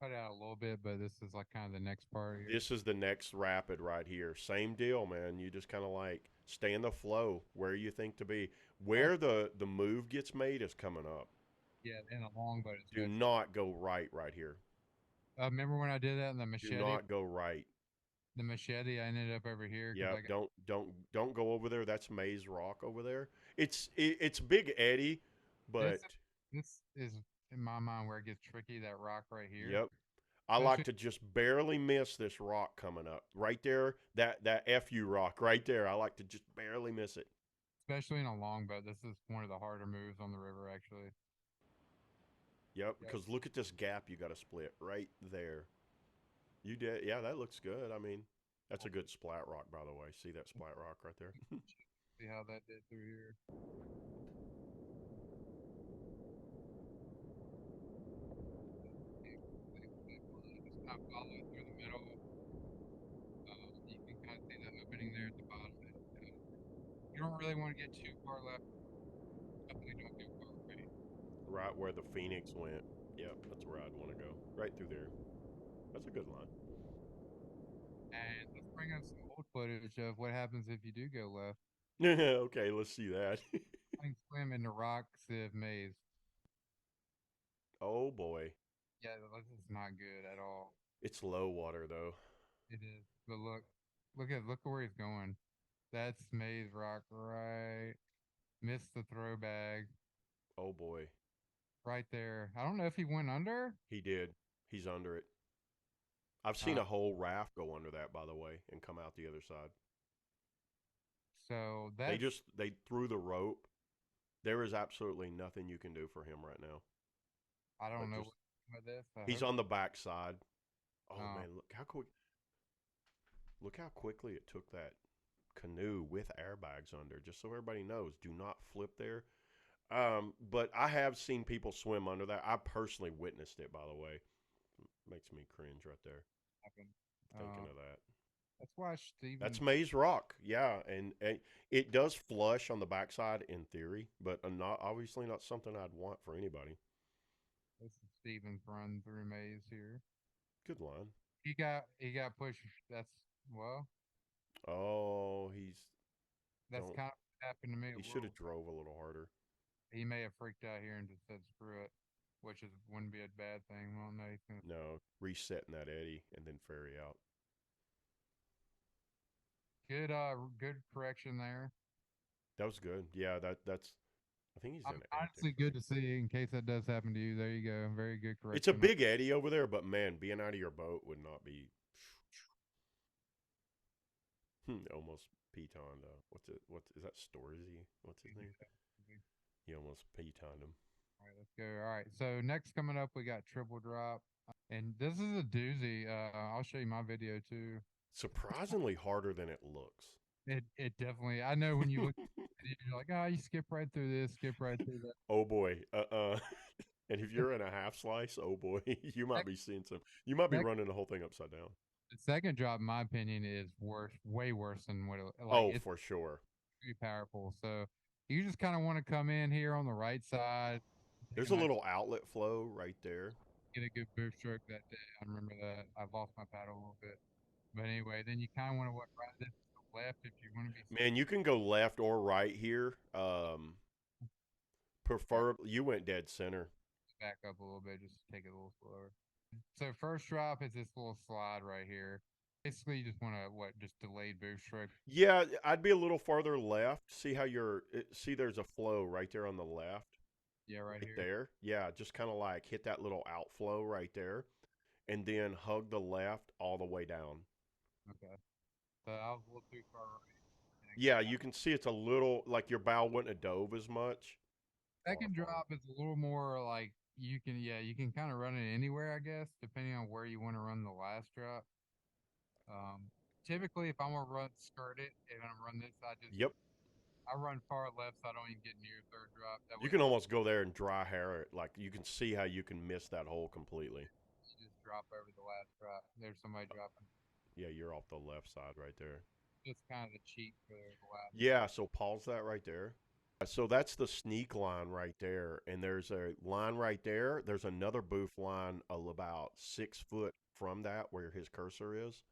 [SPEAKER 1] cut out a little bit, but this is like kind of the next part here.
[SPEAKER 2] This is the next rapid right here. Same deal, man. You just kind of like stay in the flow where you think to be.
[SPEAKER 1] Oh,
[SPEAKER 2] Where the move gets made is coming up.
[SPEAKER 1] yeah, in a longboat
[SPEAKER 2] Do
[SPEAKER 1] especially.
[SPEAKER 2] not go right here.
[SPEAKER 1] Remember when I did that in the
[SPEAKER 2] Do
[SPEAKER 1] machete?
[SPEAKER 2] not go right.
[SPEAKER 1] The machete, I ended up over here because I
[SPEAKER 2] Yep.
[SPEAKER 1] got
[SPEAKER 2] Don't go over there. That's Maze Rock over there. It's Big Eddie,
[SPEAKER 1] this.
[SPEAKER 2] but
[SPEAKER 1] This is in my mind where it gets tricky. That rock right here,
[SPEAKER 2] yep. I like
[SPEAKER 1] especially
[SPEAKER 2] to just barely miss this rock coming up right there. That FU rock right there. I like to just barely miss it.
[SPEAKER 1] especially in a longboat. This is one of the harder moves on the river, actually.
[SPEAKER 2] Yep,
[SPEAKER 1] Yep.
[SPEAKER 2] because look at this gap you got to split right there. You did, yeah, that looks good. I mean, that's a good splat rock, by the way. See that splat rock right there?
[SPEAKER 1] See how that did through here. Just kind of follow it through the middle. You can kind of see the opening there at the bottom. You don't really want to get too far left. Definitely don't get far right.
[SPEAKER 2] Right where the Phoenix went. Yep, that's where I'd want to go. Right through there. That's a good line.
[SPEAKER 1] And let's bring up some old footage of what happens if you do go left.
[SPEAKER 2] Okay, let's see that.
[SPEAKER 1] Playing swim in the rock sieve maze.
[SPEAKER 2] Oh boy,
[SPEAKER 1] Yeah, this is not good at all.
[SPEAKER 2] it's low water though.
[SPEAKER 1] It is. But look where he's going. That's maze rock right. Missed the throw bag
[SPEAKER 2] Oh boy,
[SPEAKER 1] right there. I don't know if he went under.
[SPEAKER 2] he did. He's under it. I've seen
[SPEAKER 1] Uh,
[SPEAKER 2] a whole raft go under that, by the way, and come out the other side.
[SPEAKER 1] so
[SPEAKER 2] They
[SPEAKER 1] that's
[SPEAKER 2] just they threw the rope. There is absolutely nothing you can do for him right now.
[SPEAKER 1] I don't
[SPEAKER 2] But
[SPEAKER 1] know
[SPEAKER 2] just
[SPEAKER 1] what with this. I
[SPEAKER 2] he's
[SPEAKER 1] hope.
[SPEAKER 2] on the back side. Oh
[SPEAKER 1] Uh,
[SPEAKER 2] man, look how quickly it took that canoe with airbags under. Just so everybody knows, do not flip there. But I have seen people swim under that. I personally witnessed it, by the way. Makes me cringe right there
[SPEAKER 1] happened.
[SPEAKER 2] thinking
[SPEAKER 1] Uh,
[SPEAKER 2] of that.
[SPEAKER 1] that's why
[SPEAKER 2] That's
[SPEAKER 1] Steven.
[SPEAKER 2] Maze Rock, yeah, and it does flush on the backside in theory, but not obviously not something I'd want for anybody.
[SPEAKER 1] This is Steven's run through maze here.
[SPEAKER 2] Good line.
[SPEAKER 1] He got pushed. That's well.
[SPEAKER 2] Oh,
[SPEAKER 1] That's
[SPEAKER 2] don't
[SPEAKER 1] kind of what happened to me a
[SPEAKER 2] he should
[SPEAKER 1] little
[SPEAKER 2] have
[SPEAKER 1] bit.
[SPEAKER 2] drove a little harder.
[SPEAKER 1] He may have freaked out here and just said screw it, which is wouldn't be a bad thing. Well, no, he's gonna
[SPEAKER 2] No, resetting that eddy and then ferry out.
[SPEAKER 1] good correction there.
[SPEAKER 2] That was good. Yeah, that's. I think he's in
[SPEAKER 1] I'm
[SPEAKER 2] antics
[SPEAKER 1] honestly
[SPEAKER 2] right
[SPEAKER 1] good to see in case that does happen to you. There you go. Very good
[SPEAKER 2] It's a
[SPEAKER 1] correction.
[SPEAKER 2] big eddy over there, but man, being out of your boat would not be almost peatoned. What's it? What is that? Storzy? What's his name? He almost peatoned him.
[SPEAKER 1] All right, let's go. All right. So next coming up, we got triple drop, and this is a doozy. I'll show you my video too.
[SPEAKER 2] Surprisingly harder than it looks.
[SPEAKER 1] It definitely. I know when you look at the video, you're like, oh, you skip right through this, skip right through that.
[SPEAKER 2] Oh boy. And if you're in a half slice, oh boy, you might
[SPEAKER 1] Next,
[SPEAKER 2] be seeing some. You might be
[SPEAKER 1] next,
[SPEAKER 2] running the whole thing upside down.
[SPEAKER 1] The second drop, in my opinion, is worse, way worse than what
[SPEAKER 2] Oh,
[SPEAKER 1] it's
[SPEAKER 2] for sure.
[SPEAKER 1] pretty powerful. So you just kind of want to come in here on the right side, take
[SPEAKER 2] There's
[SPEAKER 1] a
[SPEAKER 2] a
[SPEAKER 1] nice,
[SPEAKER 2] little outlet flow right there.
[SPEAKER 1] get a good boost stroke that day. I remember that. I've lost my paddle a little bit, but anyway, then you kind of want to ride this to the left if you want to be
[SPEAKER 2] Man, you can go left or right here.
[SPEAKER 1] back,
[SPEAKER 2] Prefer you went dead center.
[SPEAKER 1] back up a little bit, just take it a little slower. So first drop is this little slide right here. Basically, you just want to just delayed boost stroke.
[SPEAKER 2] Yeah, I'd be a little farther left. See how see there's a flow right there on the left.
[SPEAKER 1] Yeah, right
[SPEAKER 2] Right
[SPEAKER 1] here.
[SPEAKER 2] there. Yeah, just kind of like hit that little outflow right there and then hug the left all the way down.
[SPEAKER 1] Okay. So I was a little too far right. And
[SPEAKER 2] Yeah, you can see it's a little like your bow wouldn't have dove as much.
[SPEAKER 1] second
[SPEAKER 2] Far.
[SPEAKER 1] drop is a little more like you can kind of run it anywhere, I guess, depending on where you want to run the last drop. Typically, if I'm gonna skirt it, and I'm run this,
[SPEAKER 2] Yep.
[SPEAKER 1] I run far left, so I don't even get near third drop. That
[SPEAKER 2] You
[SPEAKER 1] way,
[SPEAKER 2] can almost go there and dry hair it. Like you can see how you can miss that hole completely.
[SPEAKER 1] you just drop over the last drop. There's somebody dropping.
[SPEAKER 2] Yeah, you're off the left side right there.
[SPEAKER 1] Just kind of the cheat for the last.
[SPEAKER 2] Yeah, so pause that right there. So that's the sneak line right there. And there's a line right there. There's another boof line about 6 foot from that where his cursor is.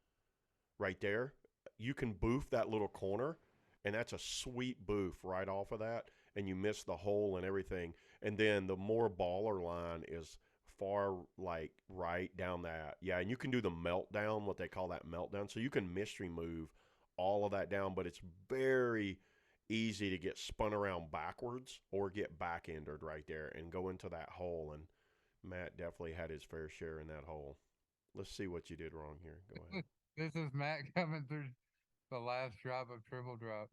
[SPEAKER 2] Right there. You can boof that little corner, and that's a sweet boof right off of that. And you miss the hole and everything. And then the more baller line is far like right down that. Yeah, and you can do the meltdown, what they call that meltdown. So you can mystery move all of that down, but it's very easy to get spun around backwards or get back entered right there and go into that hole. And Matt definitely had his fair share in that hole. Let's see what you did wrong here. Go ahead.
[SPEAKER 1] This is Matt coming through the last drop of triple drop.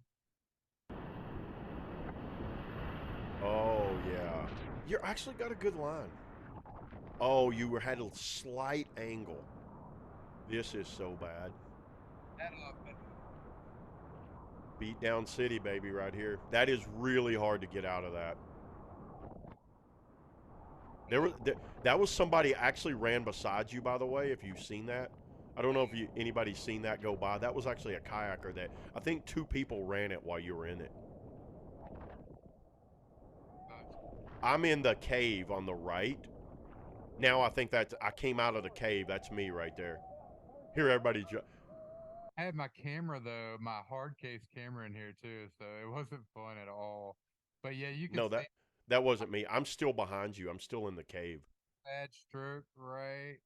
[SPEAKER 2] Oh yeah, you actually got a good line. Oh, had a slight angle. This is so bad. Beat down city, baby, right here. That is really hard to get out of that. That was somebody actually ran beside you, by the way. If you've seen that, I don't know if anybody's seen that go by. That was actually a kayaker that I think 2 people ran it while you were in it. I'm in the cave on the right. Now I think I came out of the cave. That's me right there. Here, everybody.
[SPEAKER 1] I had my camera though, my hard case camera in here too, so it wasn't fun at all. But yeah, you can
[SPEAKER 2] No,
[SPEAKER 1] see
[SPEAKER 2] that wasn't me. I'm still behind you. I'm still in the cave.
[SPEAKER 1] bad stroke right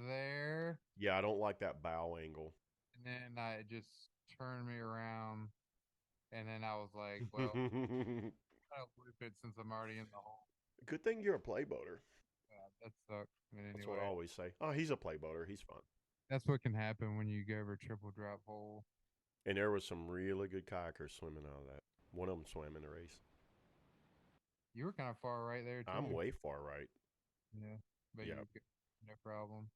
[SPEAKER 1] there.
[SPEAKER 2] Yeah, I don't like that bow angle.
[SPEAKER 1] And then it just turned me around, and then I was like, well, I'll loop it since I'm already in the hole.
[SPEAKER 2] Good thing you're a playboater.
[SPEAKER 1] That sucks. But anyway,
[SPEAKER 2] that's what I always say. Oh, he's a playboater. He's fun.
[SPEAKER 1] That's what can happen when you go over a triple drop hole.
[SPEAKER 2] And there was some really good kayakers swimming out of that. One of them swam in the race.
[SPEAKER 1] You were kind of far right there, too.
[SPEAKER 2] I'm way far right.
[SPEAKER 1] Yeah, but
[SPEAKER 2] yep.
[SPEAKER 1] No problem.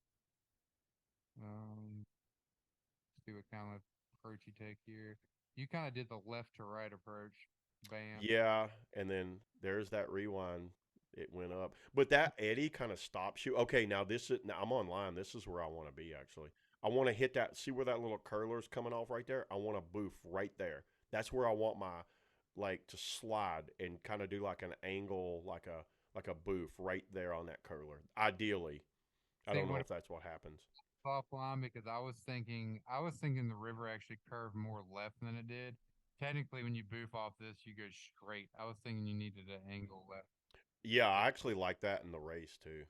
[SPEAKER 1] See what kind of approach you take here. You kind of did the left to right approach. Bam.
[SPEAKER 2] Yeah, and then there's that rewind. It went up. But that eddy kind of stops you. Okay, now I'm online. This is where I want to be, actually. I want to hit that. See where that little curler's coming off right there? I want to boof right there. That's where I want my, to slide and kind of do like an angle, like a boof right there on that curler. Ideally. I don't know if that's what happens.
[SPEAKER 1] Offline because I was thinking the river actually curved more left than it did. Technically, when you boof off this, you go straight. I was thinking you needed an angle left.
[SPEAKER 2] Yeah, I actually like that in the race too.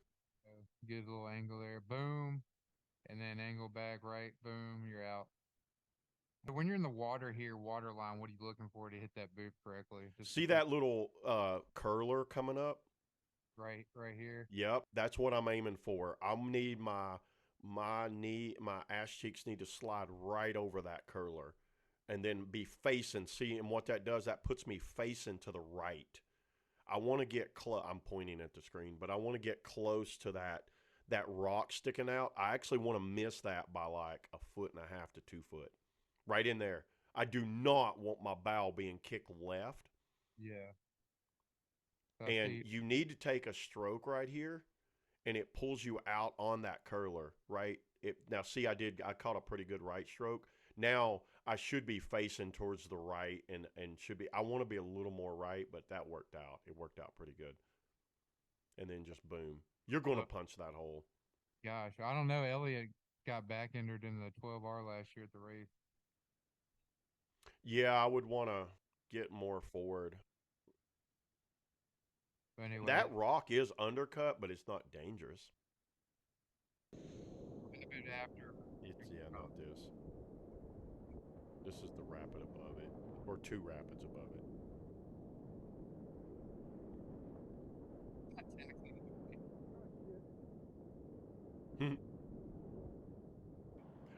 [SPEAKER 1] So get a little angle there, boom, and then angle back right, boom, you're out. But when you're in the water here, water line, what are you looking for to hit that boof correctly?
[SPEAKER 2] See that little curler coming up?
[SPEAKER 1] Right here.
[SPEAKER 2] Yep, that's what I'm aiming for. I need my ass cheeks need to slide right over that curler, and then be facing. See, and what that does, that puts me facing to the right. I want to get close. I'm pointing at the screen, but I want to get close to that rock sticking out. I actually want to miss that by like 1.5 to 2 foot, right in there. I do not want my bow being kicked left.
[SPEAKER 1] Yeah.
[SPEAKER 2] And you need to take a stroke right here, and it pulls you out on that curler, right? Now see, I caught a pretty good right stroke. Now I should be facing towards the right and should be. I want to be a little more right, but that worked out. It worked out pretty good. And then just boom, you're going to punch that hole.
[SPEAKER 1] Gosh, I don't know. Elliot got back entered in the 12R last year at the race.
[SPEAKER 2] Yeah, I would want to get more forward.
[SPEAKER 1] But anyway,
[SPEAKER 2] That rock is undercut, but it's not dangerous.
[SPEAKER 1] a bit after.
[SPEAKER 2] It's not this. This is the rapid above it, or two rapids above it.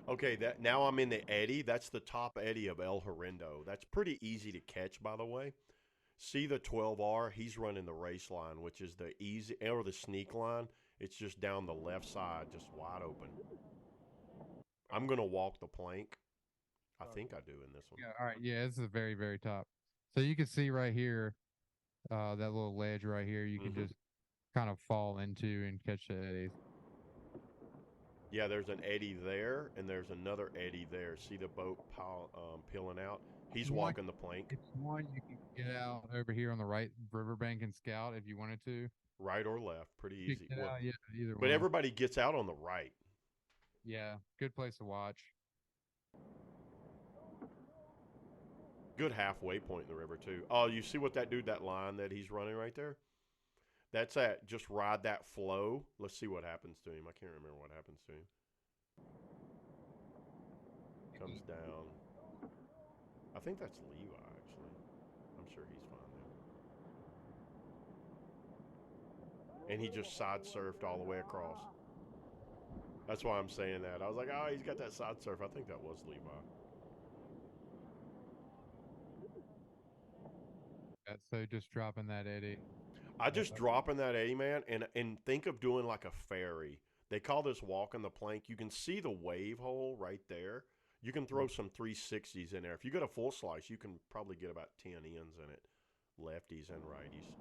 [SPEAKER 2] Okay, that now I'm in the eddy. That's the top eddy of El Horrendo. That's pretty easy to catch, by the way. See the 12R? He's running the race line, which is the easy or the sneak line. It's just down the left side, just wide open. I'm gonna walk the plank. I think I do in this one.
[SPEAKER 1] Yeah, all right. Yeah, this is the very, very top. So you can see right here, that little ledge right here. You can just kind of fall into and catch the eddies.
[SPEAKER 2] Yeah, there's an eddy there, and there's another eddy there. See the boat peeling out? He's walking the plank.
[SPEAKER 1] If you want, you can get out over here on the right riverbank and scout if you wanted to.
[SPEAKER 2] Right or left, pretty easy.
[SPEAKER 1] Well, yeah, either
[SPEAKER 2] but everybody gets out on the right.
[SPEAKER 1] Yeah, good place to watch.
[SPEAKER 2] Good halfway point in the river, too. Oh, you see what that dude, that line that he's running right there? That's that. Just ride that flow. Let's see what happens to him. I can't remember what happens to him. Comes down. I think that's Levi, actually. I'm sure he's fine there. And he just side surfed all the way across. That's why I'm saying that. I was like, oh, he's got that side surf. I think that was Levi.
[SPEAKER 1] So just dropping that eddy.
[SPEAKER 2] I just dropping that eddy, man, and think of doing like a ferry. They call this walking the plank. You can see the wave hole right there. You can throw some 360s in there. If you get a full slice, you can probably get about 10 ends in it, lefties and righties.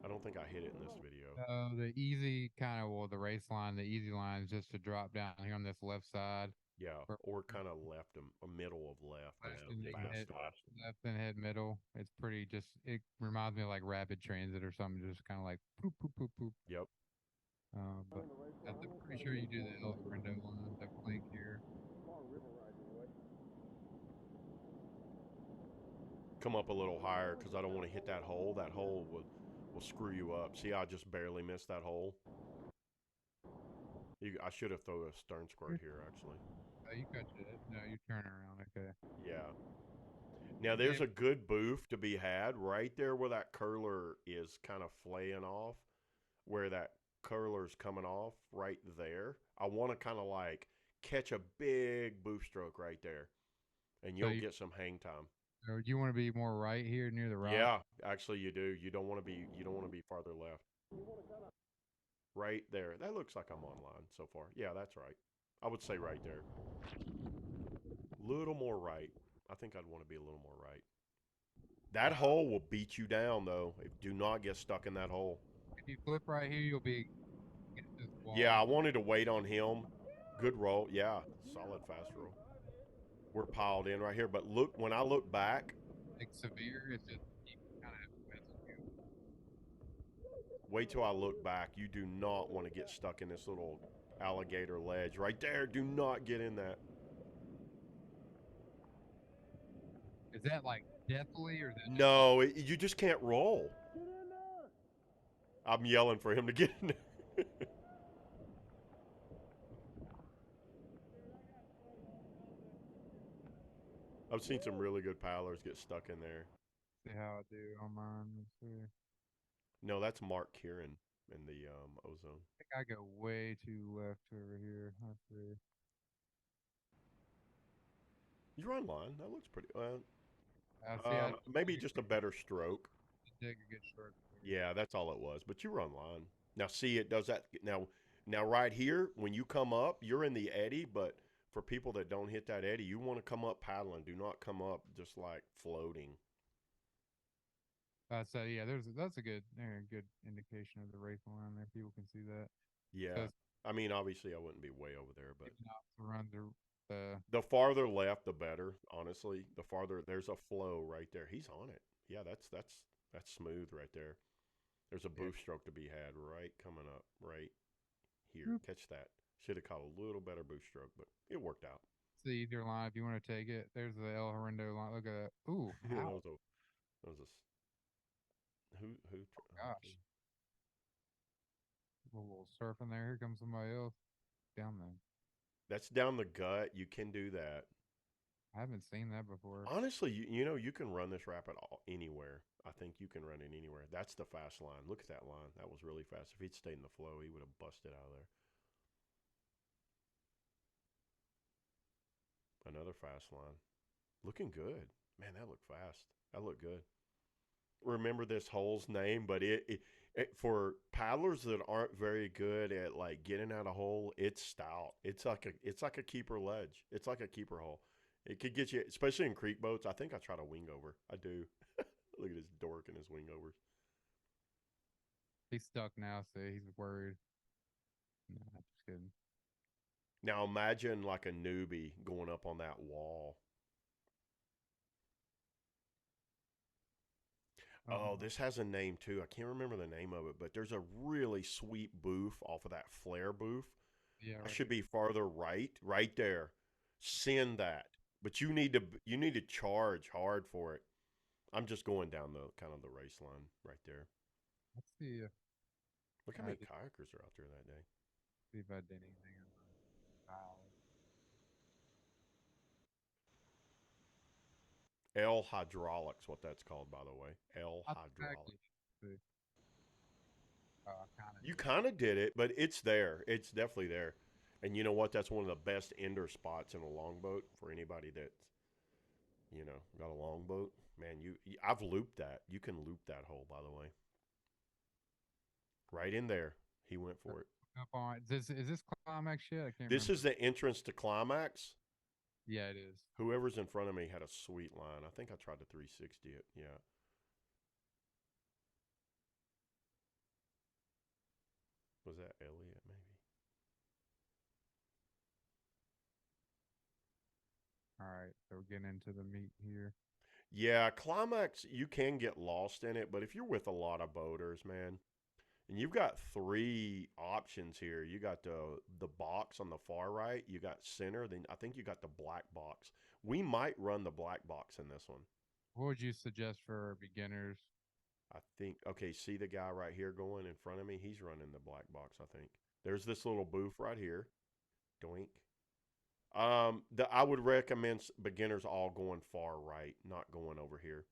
[SPEAKER 2] I don't think I hit it in this video.
[SPEAKER 1] The easy kind of, well, the race line, the easy line is just to drop down here on this left side.
[SPEAKER 2] Yeah, or kind of left, a middle of left.
[SPEAKER 1] Left and head middle. It's pretty just, it reminds me of like rapid transit or something, just kind of like poop, poop, poop, poop.
[SPEAKER 2] Yep.
[SPEAKER 1] But I'm pretty sure you do the El Horrendo line, that plank here.
[SPEAKER 2] Come up a little higher because I don't want to hit that hole. That hole will screw you up. See, I just barely missed that hole. I should have thrown a stern squirt here, actually.
[SPEAKER 1] Oh, you cut it. No, you turn around. Okay.
[SPEAKER 2] Yeah. Now, there's a good boof to be had right there where that curler is kind of flaying off, where that curler's coming off right there. I want to kind of like catch a big boof stroke right there, and you'll get some hang time.
[SPEAKER 1] Or do you want to be more right here near the rock?
[SPEAKER 2] Yeah, actually you do. You don't want to be farther left. Right there. That looks like I'm online so far. Yeah, that's right. I would say right there. Little more right. I think I'd want to be a little more right. That hole will beat you down, though. Do not get stuck in that hole.
[SPEAKER 1] If you flip right here, you'll be...
[SPEAKER 2] Yeah, I wanted to wait on him. Good roll. Yeah, solid fast roll. We're piled in right here, but look, when I look back,
[SPEAKER 1] like severe, it's just kind of
[SPEAKER 2] wait till I look back. You do not want to get stuck in this little alligator ledge right there. Do not get in that.
[SPEAKER 1] Is that like deathly or is that
[SPEAKER 2] no? You just can't roll. I'm yelling for him to get in there. I've seen some really good paddlers get stuck in there.
[SPEAKER 1] See how I do on mine. Let's see.
[SPEAKER 2] No, that's Mark Kieran in the Ozone.
[SPEAKER 1] I think I go way too left over here. Let's see.
[SPEAKER 2] You're online. That looks pretty.
[SPEAKER 1] See,
[SPEAKER 2] maybe just a better stroke.
[SPEAKER 1] Take a good stroke.
[SPEAKER 2] Yeah, that's all it was. But you were online. Now, see, it does that. Now, right here, when you come up, you're in the eddy, but for people that don't hit that eddy, you want to come up paddling. Do not come up just like floating.
[SPEAKER 1] So yeah, that's a good indication of the race line there. People can see that.
[SPEAKER 2] Yeah. I mean, obviously, I wouldn't be way over there, but
[SPEAKER 1] Even out to run the
[SPEAKER 2] the farther left, the better. Honestly, the farther there's a flow right there. He's on it. Yeah, that's smooth right there. There's a
[SPEAKER 1] yeah.
[SPEAKER 2] boof stroke to be had right coming up right here.
[SPEAKER 1] Oop.
[SPEAKER 2] Catch that. Should have caught a little better boof stroke, but it worked out.
[SPEAKER 1] It's the easier line if you want to take it. There's the El Horrendo line. Look at that. Ooh,
[SPEAKER 2] that
[SPEAKER 1] ow.
[SPEAKER 2] was a that was a who
[SPEAKER 1] Gosh. A little surfing there. Here comes somebody else down there.
[SPEAKER 2] that's down the gut. You can do that.
[SPEAKER 1] I haven't seen that before.
[SPEAKER 2] Honestly, you know you can run this rapid anywhere. I think you can run it anywhere. That's the fast line. Look at that line. That was really fast. If he'd stayed in the flow, he would have busted out of there. Another fast line. Looking good. Man, that looked fast. That looked good. Remember this hole's name, but it for paddlers that aren't very good at like getting out a hole, it's stout. It's like a keeper ledge. It's like a keeper hole. It could get you, especially in creek boats. I think I try to wing over. I do. Look at his dork and his wing overs.
[SPEAKER 1] He's stuck now, so he's worried. Nah, just kidding.
[SPEAKER 2] Now imagine like a newbie going up on that wall. Oh,
[SPEAKER 1] Um,
[SPEAKER 2] this has a name too. I can't remember the name of it, but there's a really sweet boof off of that flare boof.
[SPEAKER 1] yeah,
[SPEAKER 2] I
[SPEAKER 1] right
[SPEAKER 2] should
[SPEAKER 1] here.
[SPEAKER 2] be farther right, right there. Send that. But you need to charge hard for it. I'm just going down the kind of the race line right there.
[SPEAKER 1] Let's see if
[SPEAKER 2] Look how
[SPEAKER 1] I
[SPEAKER 2] many
[SPEAKER 1] did,
[SPEAKER 2] kayakers are out there that day.
[SPEAKER 1] see if I did anything in the style.
[SPEAKER 2] L hydraulics, what that's called, by the way. L
[SPEAKER 1] I think I
[SPEAKER 2] hydraulics.
[SPEAKER 1] actually see. I kind of
[SPEAKER 2] You
[SPEAKER 1] did.
[SPEAKER 2] kind of did it, but it's there. It's definitely there. And you know what? That's one of the best ender spots in a longboat for anybody that's got a longboat. Man, I've looped that. You can loop that hole, by the way, right in there. He went for it.
[SPEAKER 1] Up on is this Climax shit? I can't
[SPEAKER 2] This
[SPEAKER 1] remember.
[SPEAKER 2] is the entrance to Climax.
[SPEAKER 1] Yeah, it is.
[SPEAKER 2] Whoever's in front of me had a sweet line. I think I tried to 360 it. Yeah. Was that Elliot, maybe?
[SPEAKER 1] All right, so we're getting into the meat here.
[SPEAKER 2] Yeah, Climax, you can get lost in it, but if you're with a lot of boaters, man, and you've got three options here. You got the box on the far right, you got center, then I think you got the black box. We might run the black box in this one.
[SPEAKER 1] What would you suggest for beginners?
[SPEAKER 2] I think okay, see the guy right here going in front of me? He's running the black box, I think. There's this little booth right here. Doink. I would recommend beginners all going far right, not going over here.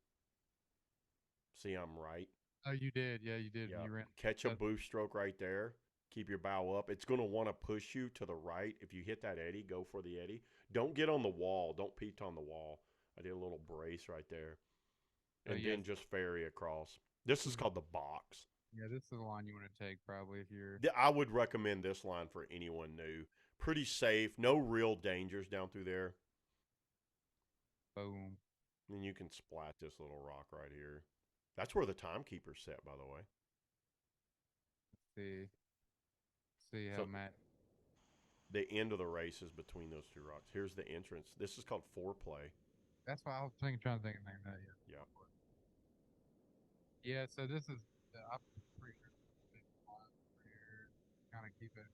[SPEAKER 2] See, I'm right.
[SPEAKER 1] Oh, you did. Yeah, you did.
[SPEAKER 2] Yeah.
[SPEAKER 1] You ran.
[SPEAKER 2] Catch a
[SPEAKER 1] That,
[SPEAKER 2] boost stroke right there. Keep your bow up. It's going to want to push you to the right. If you hit that eddy, go for the eddy. Don't get on the wall. Don't peak on the wall. I did a little brace right there.
[SPEAKER 1] oh,
[SPEAKER 2] And
[SPEAKER 1] yes.
[SPEAKER 2] then just ferry across. This is called the box.
[SPEAKER 1] Yeah, this is the line you want to take probably if you're.
[SPEAKER 2] I would recommend this line for anyone new. Pretty safe. No real dangers down through there.
[SPEAKER 1] Boom.
[SPEAKER 2] And you can splat this little rock right here. That's where the timekeeper's set, by the way.
[SPEAKER 1] See, see how
[SPEAKER 2] So
[SPEAKER 1] Matt.
[SPEAKER 2] the end of the race is between those two rocks. Here's the entrance. This is called foreplay.
[SPEAKER 1] That's why I was thinking, trying to think of that. Yeah.
[SPEAKER 2] Yeah.
[SPEAKER 1] Yeah. So this is. I'm pretty sure this line over here. Kind of keep it.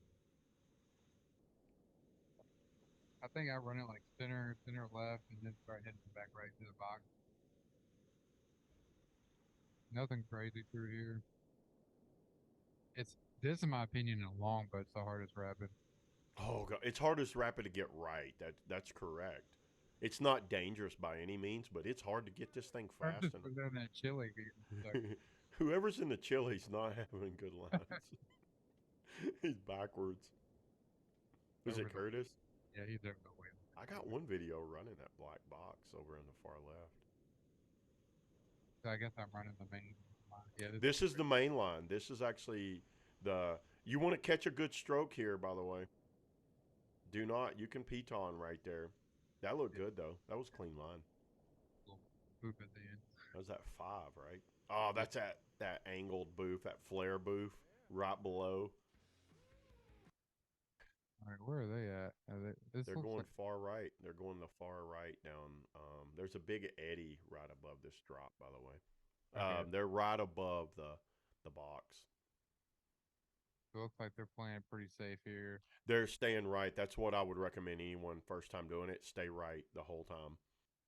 [SPEAKER 1] I think I run it like center left, and then start heading back right to the box. Nothing crazy through here. It's this, in my opinion, a long, but it's the hardest rapid.
[SPEAKER 2] Oh god, it's hardest rapid to get right. That's correct. It's not dangerous by any means, but it's hard to get this thing
[SPEAKER 1] Or
[SPEAKER 2] fast.
[SPEAKER 1] just put down that chili getting stuck.
[SPEAKER 2] And whoever's in the chili's not having good lines. He's backwards. Was
[SPEAKER 1] over
[SPEAKER 2] it
[SPEAKER 1] the.
[SPEAKER 2] Curtis?
[SPEAKER 1] Yeah, he's over the way.
[SPEAKER 2] I got one video running that black box over on the far left.
[SPEAKER 1] So I guess I'm running the main line. Yeah, this is
[SPEAKER 2] This is the main line. This is actually the. You want to catch a good stroke here, by the way. Do not. You can piton right there. That looked
[SPEAKER 1] yeah,
[SPEAKER 2] good though. That was clean line.
[SPEAKER 1] little boop at the end.
[SPEAKER 2] That was that 5, right? Oh,
[SPEAKER 1] Yeah,
[SPEAKER 2] that's that angled booth, that flare booth right below.
[SPEAKER 1] All right, where are they at? This
[SPEAKER 2] They're
[SPEAKER 1] looks
[SPEAKER 2] going
[SPEAKER 1] like
[SPEAKER 2] far right. They're going the far right down. There's a big eddy right above this drop, by the way.
[SPEAKER 1] okay.
[SPEAKER 2] They're right above the box.
[SPEAKER 1] It looks like they're playing it pretty safe here.
[SPEAKER 2] They're staying right. That's what I would recommend anyone first time doing it. Stay right the whole time.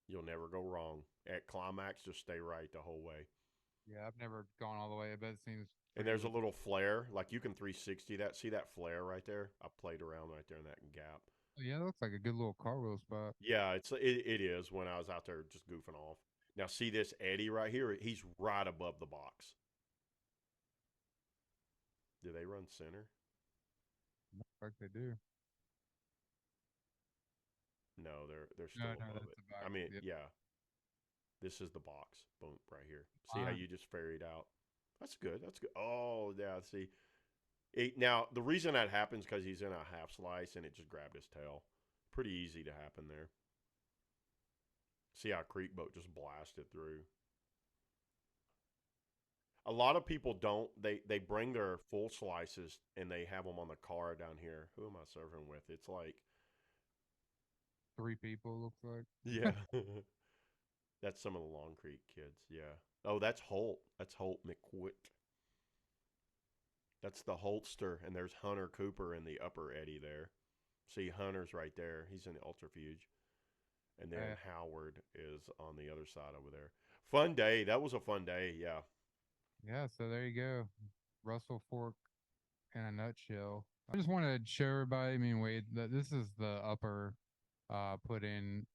[SPEAKER 2] You'll never go wrong. At Climax, just stay right the whole way.
[SPEAKER 1] Yeah, I've never gone all the way, but it seems
[SPEAKER 2] And
[SPEAKER 1] pretty
[SPEAKER 2] there's a
[SPEAKER 1] legit.
[SPEAKER 2] little flare, like you can 360 that. See that flare right there? I played around right there in that gap.
[SPEAKER 1] Oh, yeah, it looks like a good little car wheel spot.
[SPEAKER 2] Yeah, it is when I was out there just goofing off. Now see this eddy right here? He's right above the box. Do they run center?
[SPEAKER 1] Looks like they do.
[SPEAKER 2] No, they're
[SPEAKER 1] No,
[SPEAKER 2] still
[SPEAKER 1] no,
[SPEAKER 2] above
[SPEAKER 1] that's
[SPEAKER 2] it.
[SPEAKER 1] a box.
[SPEAKER 2] I mean,
[SPEAKER 1] Yep.
[SPEAKER 2] yeah. This is the box. Boom, right here. See how
[SPEAKER 1] Fine.
[SPEAKER 2] you just ferried out? That's good. That's good. Oh, yeah. See, now the reason that happens because he's in a half slice and it just grabbed his tail. Pretty easy to happen there. See how creek boat just blasted through. A lot of people don't. They bring their full slices and they have them on the car down here. Who am I serving with? It's like
[SPEAKER 1] 3 people, looks like.
[SPEAKER 2] yeah. That's some of the Long Creek kids. Yeah. Oh, that's Holt. That's Holt McQuick. That's the Holster, and there's Hunter Cooper in the upper eddy there. See, Hunter's right there. He's in the Ultrafuge. And then Howard is on the other side over there. Fun day. That was a fun day. Yeah.
[SPEAKER 1] Yeah, so there you go. Russell Fork in a nutshell. I just want to show everybody, I mean, Wade, that this is the upper put in.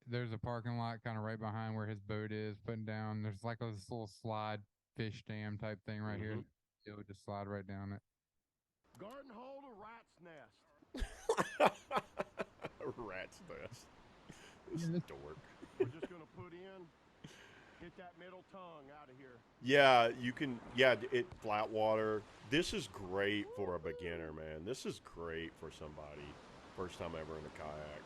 [SPEAKER 1] There's a parking lot kind of right behind where his boat is putting down. There's like this little slide fish dam type thing right here. It would just slide right down it.
[SPEAKER 3] Garden hole to rat's nest.
[SPEAKER 2] Rat's nest. This
[SPEAKER 1] Yeah,
[SPEAKER 2] dork.
[SPEAKER 3] We're just gonna put in, get that middle tongue out of here.
[SPEAKER 2] Yeah, you can. Yeah, it flat water. This is great for a beginner, man. This is great for somebody first time ever in a kayak.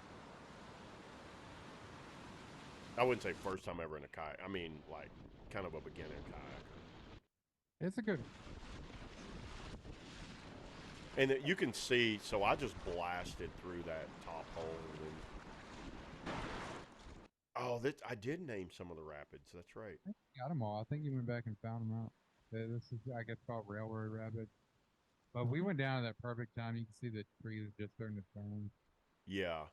[SPEAKER 2] I wouldn't say first time ever in a kayak. I mean, like, kind of a beginner kayaker.
[SPEAKER 1] It's a good.
[SPEAKER 2] And you can see, so I just blasted through that top hole. And, oh, I did name some of the rapids. That's right.
[SPEAKER 1] I think he got them all. I think he went back and found them out. This is, I guess, called Railroad Rapids. But we went down at that perfect time. You can see the trees just starting to turn.
[SPEAKER 2] Yeah.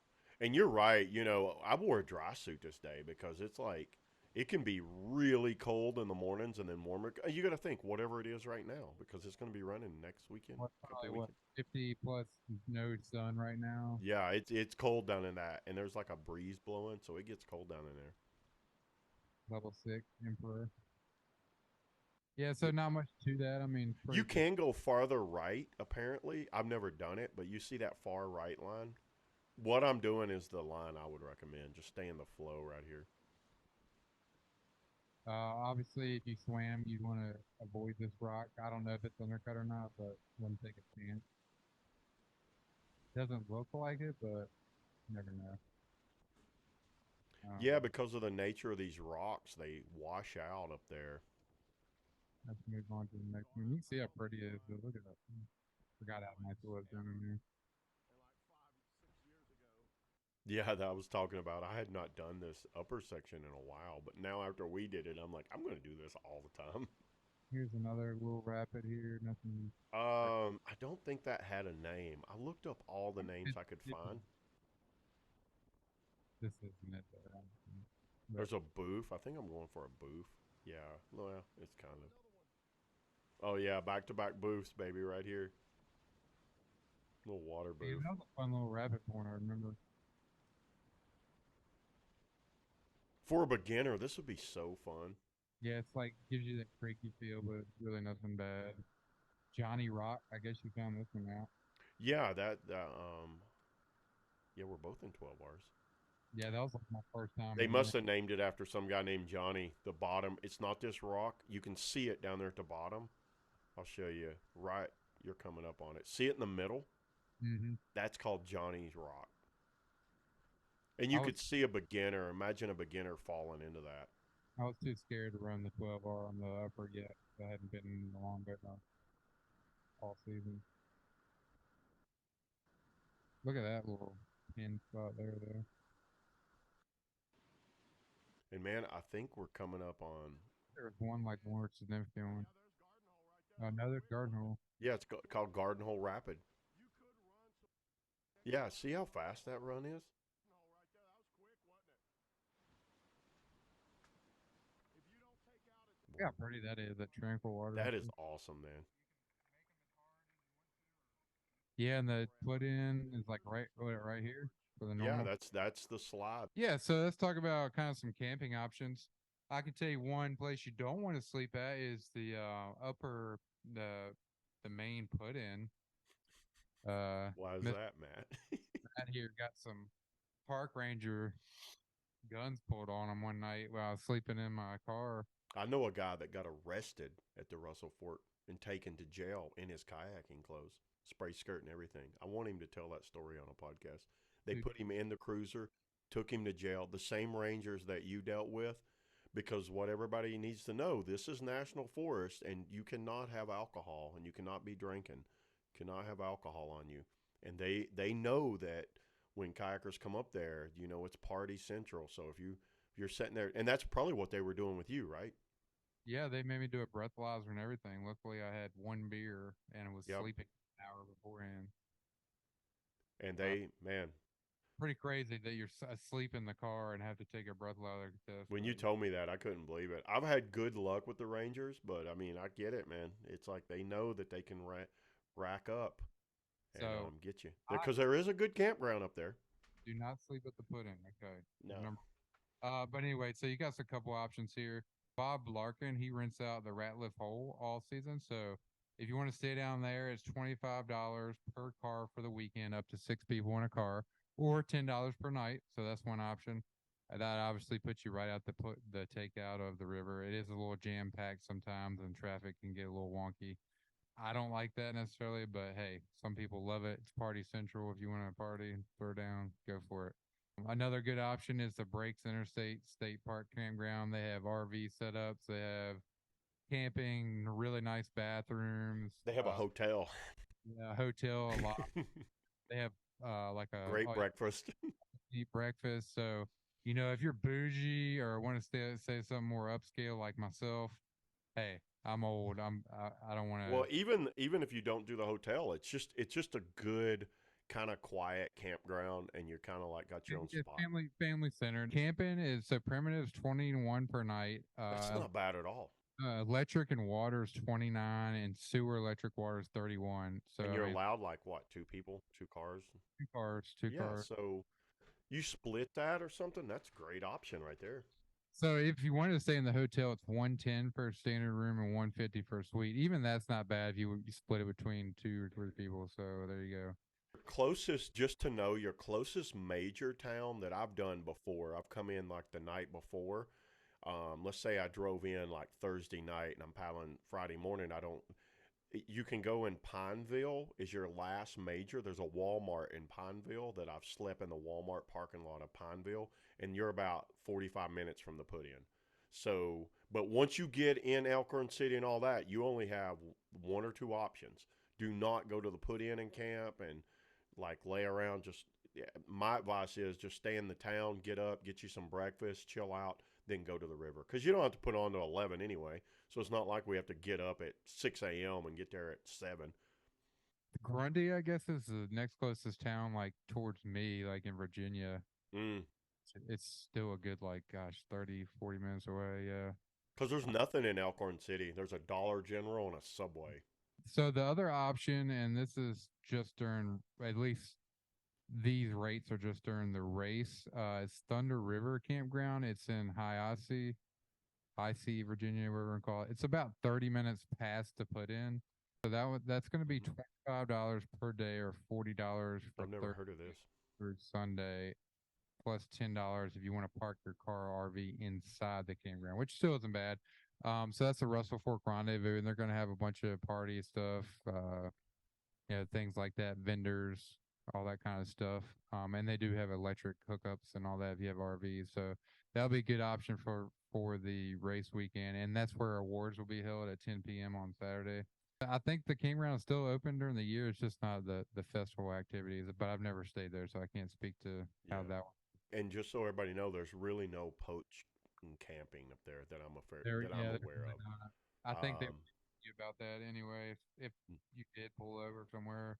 [SPEAKER 2] And you're right. You know, I wore a dry suit this day because it's like, it can be really cold in the mornings and then warmer. You got to think whatever it is right now because it's going to be running next weekend.
[SPEAKER 1] Probably what, 50 plus no sun right now.
[SPEAKER 2] Yeah, it's cold down in that, and there's like a breeze blowing, so it gets cold down in there.
[SPEAKER 1] Level 6 Emperor. Yeah, so not much to that. I mean,
[SPEAKER 2] You can go farther right, apparently. I've never done it, but you see that far right line? What I'm doing is the line I would recommend. Just stay in the flow right here.
[SPEAKER 1] Obviously, if you swam, you'd want to avoid this rock. I don't know if it's undercut or not, but wouldn't take a chance. Doesn't look like it, but you never know.
[SPEAKER 2] Yeah, because of the nature of these rocks, they wash out up there.
[SPEAKER 1] Let's move on to the next one. You can see how pretty it is. Look at that. Forgot how nice it was down in there.
[SPEAKER 2] Yeah, that I was talking about. I had not done this upper section in a while, but now after we did it, I'm like, I'm going to do this all the time.
[SPEAKER 1] Here's another little rapid here. Nothing.
[SPEAKER 2] I don't think that had a name. I looked up all the names I could find.
[SPEAKER 1] This isn't it.
[SPEAKER 2] There's a Boof. I think I'm going for a Boof. Yeah, well, it's kind of. Oh yeah, back-to-back Boofs, baby, right here. Little water Boof.
[SPEAKER 1] Yeah, that was a fun little rabbit point, I remember.
[SPEAKER 2] For a beginner, this would be so fun.
[SPEAKER 1] Yeah, it's like gives you that creaky feel, but really nothing bad. Johnny Rock, I guess you found this one out.
[SPEAKER 2] Yeah, yeah, we're both in 12 hours.
[SPEAKER 1] Yeah, that was like my first time.
[SPEAKER 2] They must have named it after some guy named Johnny. The bottom, it's not this rock. You can see it down there at the bottom. I'll show you. Right, you're coming up on it. See it in the middle?
[SPEAKER 1] Mm-hmm.
[SPEAKER 2] That's called Johnny's Rock. And you could see a beginner. Imagine a beginner falling into that.
[SPEAKER 1] I was too scared to run the 12R on the upper yet. I hadn't been in the long boat all season. Look at that little pin spot there, though.
[SPEAKER 2] And man, I think we're coming up on.
[SPEAKER 1] There was one like more significant one. Another garden hole.
[SPEAKER 2] Yeah, it's called Garden Hole Rapid. Yeah, see how fast that run is?
[SPEAKER 1] Look how pretty that is. That tranquil water.
[SPEAKER 2] That is awesome, man.
[SPEAKER 1] Yeah, and the put in is like right here for the
[SPEAKER 2] Yeah,
[SPEAKER 1] normal.
[SPEAKER 2] that's the slide.
[SPEAKER 1] Yeah, so let's talk about kind of some camping options. I can tell you one place you don't want to sleep at is the upper the main put in.
[SPEAKER 2] Why is
[SPEAKER 1] Mr.
[SPEAKER 2] that, Matt?
[SPEAKER 1] Matt here got some park ranger guns pulled on him one night while I was sleeping in my car.
[SPEAKER 2] I know a guy that got arrested at the Russell Fork and taken to jail in his kayaking clothes, spray skirt and everything. I want him to tell that story on a podcast. They
[SPEAKER 1] Dude,
[SPEAKER 2] put him in the cruiser, took him to jail, the same rangers that you dealt with, because what everybody needs to know, this is national forest and you cannot have alcohol and you cannot be drinking, cannot have alcohol on you. And they know that when kayakers come up there, you know it's party central. So if you're sitting there, and that's probably what they were doing with you, right?
[SPEAKER 1] yeah, they made me do a breathalyzer and everything. Luckily, I had one beer and was
[SPEAKER 2] Yep.
[SPEAKER 1] sleeping an hour beforehand.
[SPEAKER 2] And
[SPEAKER 1] Uh,
[SPEAKER 2] man,
[SPEAKER 1] Pretty crazy that you're asleep in the car and have to take a breathalyzer test.
[SPEAKER 2] when you told me that, I couldn't believe it. I've had good luck with the Rangers, but I mean, I get it, man. It's like they know that they can rack up and
[SPEAKER 1] So
[SPEAKER 2] get you
[SPEAKER 1] I
[SPEAKER 2] because there is a good campground up there.
[SPEAKER 1] do not sleep at the pudding. Okay.
[SPEAKER 2] No,
[SPEAKER 1] But anyway, so you got a couple options here. Bob Larkin, he rents out the Ratliff hole all season. So if you want to stay down there, it's $25 per car for the weekend, up to 6 people in a car, or $10 per night. So that's one option. That obviously puts you right out the takeout of the river. It is a little jam packed sometimes, and traffic can get a little wonky. I don't like that necessarily, but hey, some people love it. It's party central. If you want to party and throw down, go for it. Another good option is the Breaks Interstate State Park Campground. They have RV setups. They have camping, really nice bathrooms.
[SPEAKER 2] they have a hotel,
[SPEAKER 1] Yeah, hotel a lot. They have like a
[SPEAKER 2] great breakfast.
[SPEAKER 1] eat breakfast. So if you're bougie or want to say something more upscale like myself, hey, I'm old. I don't want
[SPEAKER 2] Well,
[SPEAKER 1] to.
[SPEAKER 2] even if you don't do the hotel, it's just a good kind of quiet campground, and you're kind of like got your own
[SPEAKER 1] It's
[SPEAKER 2] spot.
[SPEAKER 1] family centered. Camping is so primitive's 21 per night.
[SPEAKER 2] That's not bad at all.
[SPEAKER 1] Electric and water is 29, and sewer electric water is 31. So
[SPEAKER 2] And
[SPEAKER 1] I
[SPEAKER 2] you're
[SPEAKER 1] mean,
[SPEAKER 2] allowed like what, two people, two cars?
[SPEAKER 1] two
[SPEAKER 2] Yeah,
[SPEAKER 1] cars.
[SPEAKER 2] so you split that or something. That's a great option right there.
[SPEAKER 1] So if you want to stay in the hotel, it's 110 for a standard room and 150 for a suite. Even that's not bad if you split it between 2 or 3 people. So there you go.
[SPEAKER 2] Closest, just to know, your closest major town that I've done before, I've come in like the night before. Let's say I drove in like Thursday night and I'm paddling Friday morning. I don't. You can go in Pineville is your last major. There's a Walmart in Pineville that I've slept in the Walmart parking lot of Pineville, and you're about 45 minutes from the put in. So, but once you get in Elkhorn City and all that, you only have one or two options. Do not go to the put in and camp and like lay around. Just yeah, my advice is just stay in the town, get up, get you some breakfast, chill out, then go to the river because you don't have to put on to 11 anyway. So it's not like we have to get up at 6 a.m. and get there at 7.
[SPEAKER 1] Grundy, I guess, is the next closest town, like towards me, like in Virginia.
[SPEAKER 2] Mm.
[SPEAKER 1] It's still a good, like, gosh, 30, 40 minutes away. Yeah.
[SPEAKER 2] Because there's nothing in Elkhorn City. There's a Dollar General and a Subway.
[SPEAKER 1] So the other option, and this is just during, at least these rates are just during the race. It's Thunder River Campground. It's in High C, Virginia, whatever we call it. It's about 30 minutes past to put in. So that's going to be $25 per day or $40 for
[SPEAKER 2] I've never heard of
[SPEAKER 1] Thursday
[SPEAKER 2] this.
[SPEAKER 1] through Sunday, plus $10 if you want to park your car or RV inside the campground, which still isn't bad. So that's the Russell Fork Rendezvous, and they're going to have a bunch of party stuff, things like that, vendors, all that kind of stuff. And they do have electric hookups and all that if you have RVs. So that'll be a good option for the race weekend, and that's where awards will be held at 10 p.m. on Saturday. I think the campground is still open during the year. It's just not the festival activities. But I've never stayed there, so I can't speak to how
[SPEAKER 2] Yeah.
[SPEAKER 1] that.
[SPEAKER 2] And just so everybody know, there's really no poach camping up there that I'm
[SPEAKER 1] Yeah, they're
[SPEAKER 2] aware
[SPEAKER 1] really
[SPEAKER 2] of.
[SPEAKER 1] not. I think they
[SPEAKER 2] Um,
[SPEAKER 1] would ask you about that anyway if you did pull over somewhere.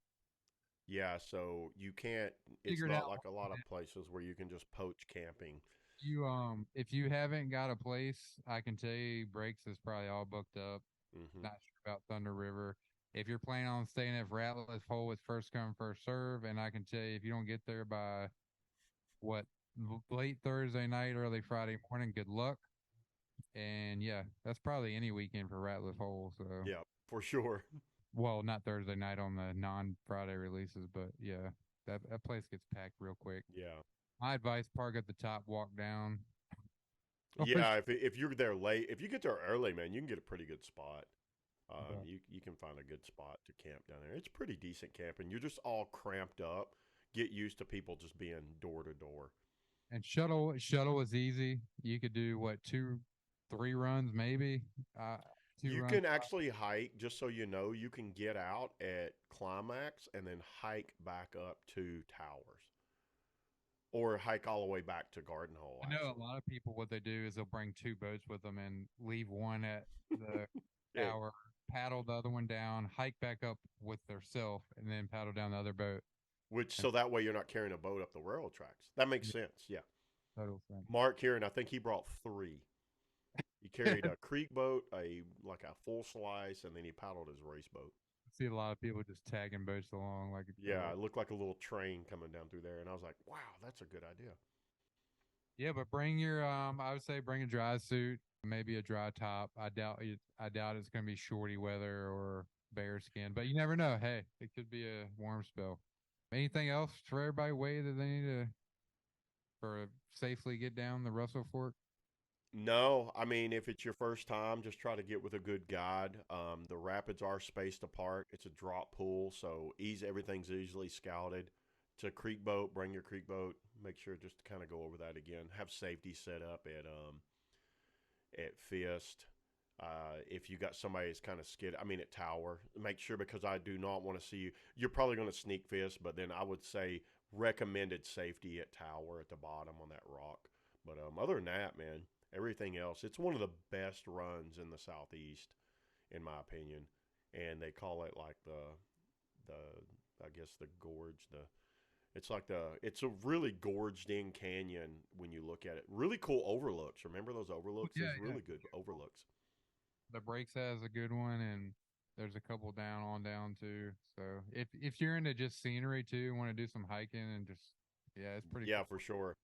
[SPEAKER 2] yeah, so you can't. It's
[SPEAKER 1] Figured
[SPEAKER 2] not
[SPEAKER 1] out
[SPEAKER 2] like a lot of places where you can just poach camping.
[SPEAKER 1] you if you haven't got a place, I can tell you Breaks is probably all booked up.
[SPEAKER 2] Hmm.
[SPEAKER 1] Not sure about Thunder River. If you're planning on staying at Ratliff Hole, it's first come first serve, and I can tell you if you don't get there by what late Thursday night, early Friday morning, good luck. And yeah, that's probably any weekend for Ratliff Hole. So
[SPEAKER 2] Yeah, for sure.
[SPEAKER 1] well, not Thursday night on the non Friday releases, but yeah, that place gets packed real quick.
[SPEAKER 2] Yeah.
[SPEAKER 1] My advice: park at the top, walk down. Or
[SPEAKER 2] Yeah, if you're there late, if you get there early, man, you can get a pretty good spot. You can find a good spot to camp down there. It's pretty decent camping. You're just all cramped up. Get used to people just being door to door.
[SPEAKER 1] and shuttle is easy. You could do what 2, 3 runs maybe. Uh, two
[SPEAKER 2] You
[SPEAKER 1] runs.
[SPEAKER 2] can actually hike, just so you know, you can get out at Climax and then hike back up to Towers or hike all the way back to Garden Hole,
[SPEAKER 1] I know a
[SPEAKER 2] actually.
[SPEAKER 1] lot of people. What they do is they'll bring 2 boats with them and leave one at the
[SPEAKER 2] Yeah,
[SPEAKER 1] tower, paddle the other one down, hike back up with their self, and then paddle down the other boat.
[SPEAKER 2] which
[SPEAKER 1] And
[SPEAKER 2] so that way you're not carrying a boat up the railroad tracks. That makes
[SPEAKER 1] yeah,
[SPEAKER 2] sense. Yeah.
[SPEAKER 1] total sense.
[SPEAKER 2] Mark here, and I think he brought three. He carried a creek boat, a like a full slice, and then he paddled his race boat.
[SPEAKER 1] See a lot of people just tagging boats along like
[SPEAKER 2] Yeah, it looked like a little train coming down through there, and I was like, "Wow, that's a good idea."
[SPEAKER 1] yeah, but bring your I would say bring a dry suit, maybe a dry top. I doubt it's gonna be shorty weather or bear skin, but you never know. Hey, it could be a warm spell. Anything else for everybody way that they need to for safely get down the Russell Fork?
[SPEAKER 2] No, I mean, if it's your first time, just try to get with a good guide. The rapids are spaced apart. It's a drop pool, so everything's easily scouted. It's a creek boat. Bring your creek boat. Make sure just to kind of go over that again. Have safety set up at Fist. If you got somebody that's kind of skid, I mean at Tower, make sure because I do not want to see you. You're probably going to sneak Fist, but then I would say recommended safety at Tower at the bottom on that rock. But other than that, man, everything else, it's one of the best runs in the southeast, in my opinion. And they call it like the I guess the gorge, it's a really gorged in canyon when you look at it. Really cool overlooks. Remember those overlooks?
[SPEAKER 1] Yeah,
[SPEAKER 2] There's
[SPEAKER 1] yeah.
[SPEAKER 2] really good overlooks.
[SPEAKER 1] The Breaks has a good one, and there's a couple down on down too. So if you're into just scenery too, want to do some hiking and just yeah, it's pretty
[SPEAKER 2] Yeah,
[SPEAKER 1] cool.
[SPEAKER 2] for sure.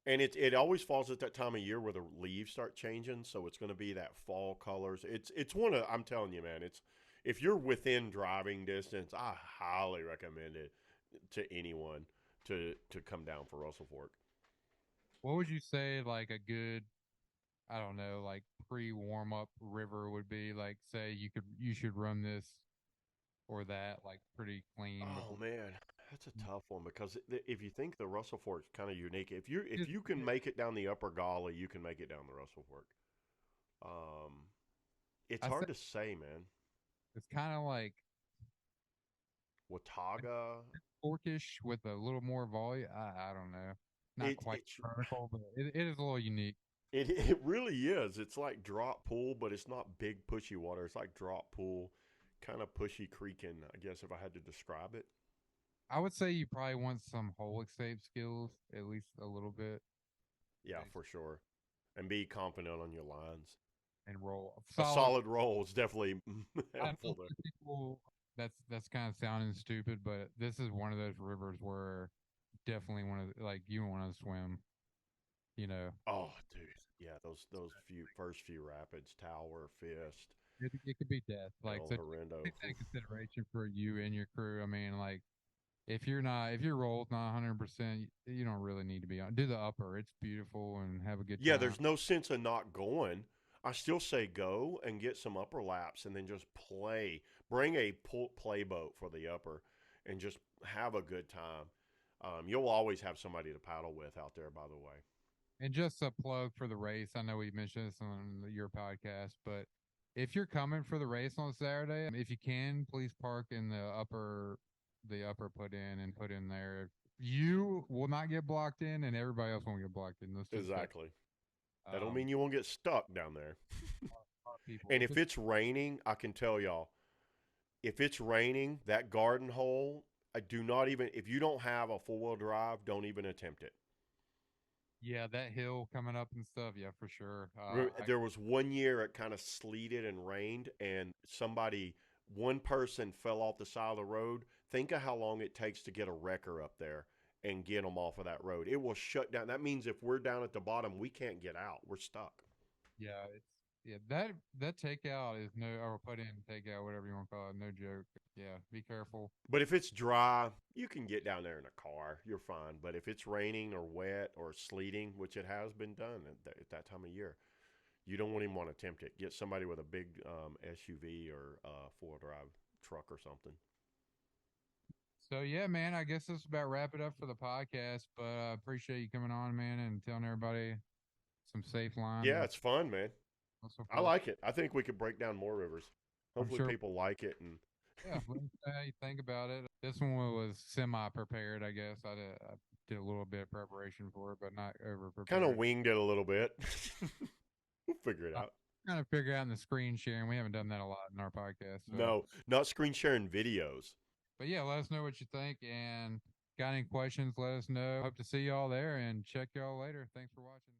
[SPEAKER 2] And it always falls at that time of year where the leaves start changing, so it's going to be that fall colors. It's one of I'm telling you, man. It's if you're within driving distance, I highly recommend it to anyone to come down for Russell Fork.
[SPEAKER 1] What would you say like a good I don't know like pre warm up river would be? Like say you should run this or that like pretty clean
[SPEAKER 2] Oh
[SPEAKER 1] before.
[SPEAKER 2] man, that's a tough one because if you think the Russell Fork's kind of unique, if
[SPEAKER 1] It,
[SPEAKER 2] you can
[SPEAKER 1] it,
[SPEAKER 2] make it down the Upper Gauley, you can make it down the Russell Fork. Um, it's
[SPEAKER 1] I say
[SPEAKER 2] hard to say, man.
[SPEAKER 1] it's kind of like
[SPEAKER 2] Watauga,
[SPEAKER 1] forkish with a little more volume. I don't know, not
[SPEAKER 2] it
[SPEAKER 1] quite
[SPEAKER 2] it
[SPEAKER 1] vertical, but it is a little unique.
[SPEAKER 2] it really is. It's like drop pool, but it's not big pushy water. It's like drop pool, kind of pushy creaking. I guess if I had to describe it.
[SPEAKER 1] I would say you probably want some hole escape skills, at least a little bit,
[SPEAKER 2] Yeah,
[SPEAKER 1] base
[SPEAKER 2] for sure. And be confident on your lines.
[SPEAKER 1] and roll
[SPEAKER 2] A
[SPEAKER 1] solid.
[SPEAKER 2] solid roll is definitely
[SPEAKER 1] I know
[SPEAKER 2] helpful there.
[SPEAKER 1] some people that's kind of sounding stupid, but this is one of those rivers where definitely want to like you want to swim. You know,
[SPEAKER 2] Oh, dude. Yeah, those first few rapids, Tower, Fist,
[SPEAKER 1] it could be death. Like
[SPEAKER 2] El
[SPEAKER 1] so,
[SPEAKER 2] Horrendo.
[SPEAKER 1] take that in consideration for you and your crew. I mean, like if your roll's not 100%, you don't really need to be on. Do the upper. It's beautiful and have a good
[SPEAKER 2] Yeah,
[SPEAKER 1] time.
[SPEAKER 2] there's no sense in not going. I still say go and get some upper laps and then just play. Bring a play boat for the upper and just have a good time. You'll always have somebody to paddle with out there, by the way.
[SPEAKER 1] And just a plug for the race. I know we mentioned this on your podcast, but if you're coming for the race on Saturday, if you can, please park in the upper put in there. You will not get blocked in, and everybody else won't get blocked in. Let's just say,
[SPEAKER 2] Exactly. That don't mean you won't get stuck down there.
[SPEAKER 1] a lot of people.
[SPEAKER 2] And if it's raining, I can tell y'all, if it's raining, that garden hole, I do not even, if you don't have a 4-wheel drive, don't even attempt it.
[SPEAKER 1] Yeah, that hill coming up and stuff. Yeah, for sure.
[SPEAKER 2] There was one year it kind of sleeted and rained, and one person fell off the side of the road. Think of how long it takes to get a wrecker up there and get them off of that road. It will shut down. That means if we're down at the bottom, we can't get out. We're stuck.
[SPEAKER 1] Yeah, that takeout is no, or put in takeout, whatever you want to call it. No joke. Yeah, be careful.
[SPEAKER 2] But if it's dry, you can get down there in a car. You're fine. But if it's raining or wet or sleeting, which it has been done at that time of year, you don't even want to attempt it. Get somebody with a big SUV or 4-wheel drive truck or something.
[SPEAKER 1] So yeah, man, I guess this is about wrap it up for the podcast. But I appreciate you coming on, man, and telling everybody some safe lines.
[SPEAKER 2] Yeah, it's fun, man.
[SPEAKER 1] Russell
[SPEAKER 2] I
[SPEAKER 1] Fork.
[SPEAKER 2] like it. I think we could break down more rivers. Hopefully,
[SPEAKER 1] sure.
[SPEAKER 2] people like it. And
[SPEAKER 1] Yeah, let me know how you think about it. This one was semi-prepared, I guess. I did a little bit of preparation for it, but not over-prepared.
[SPEAKER 2] kind of winged it a little bit. We'll figure it out.
[SPEAKER 1] Trying to figure out in the screen sharing. We haven't done that a lot in our podcast. So.
[SPEAKER 2] No, not screen sharing videos.
[SPEAKER 1] But yeah, let us know what you think, and got any questions, let us know. Hope to see y'all there, and check y'all later. Thanks for watching.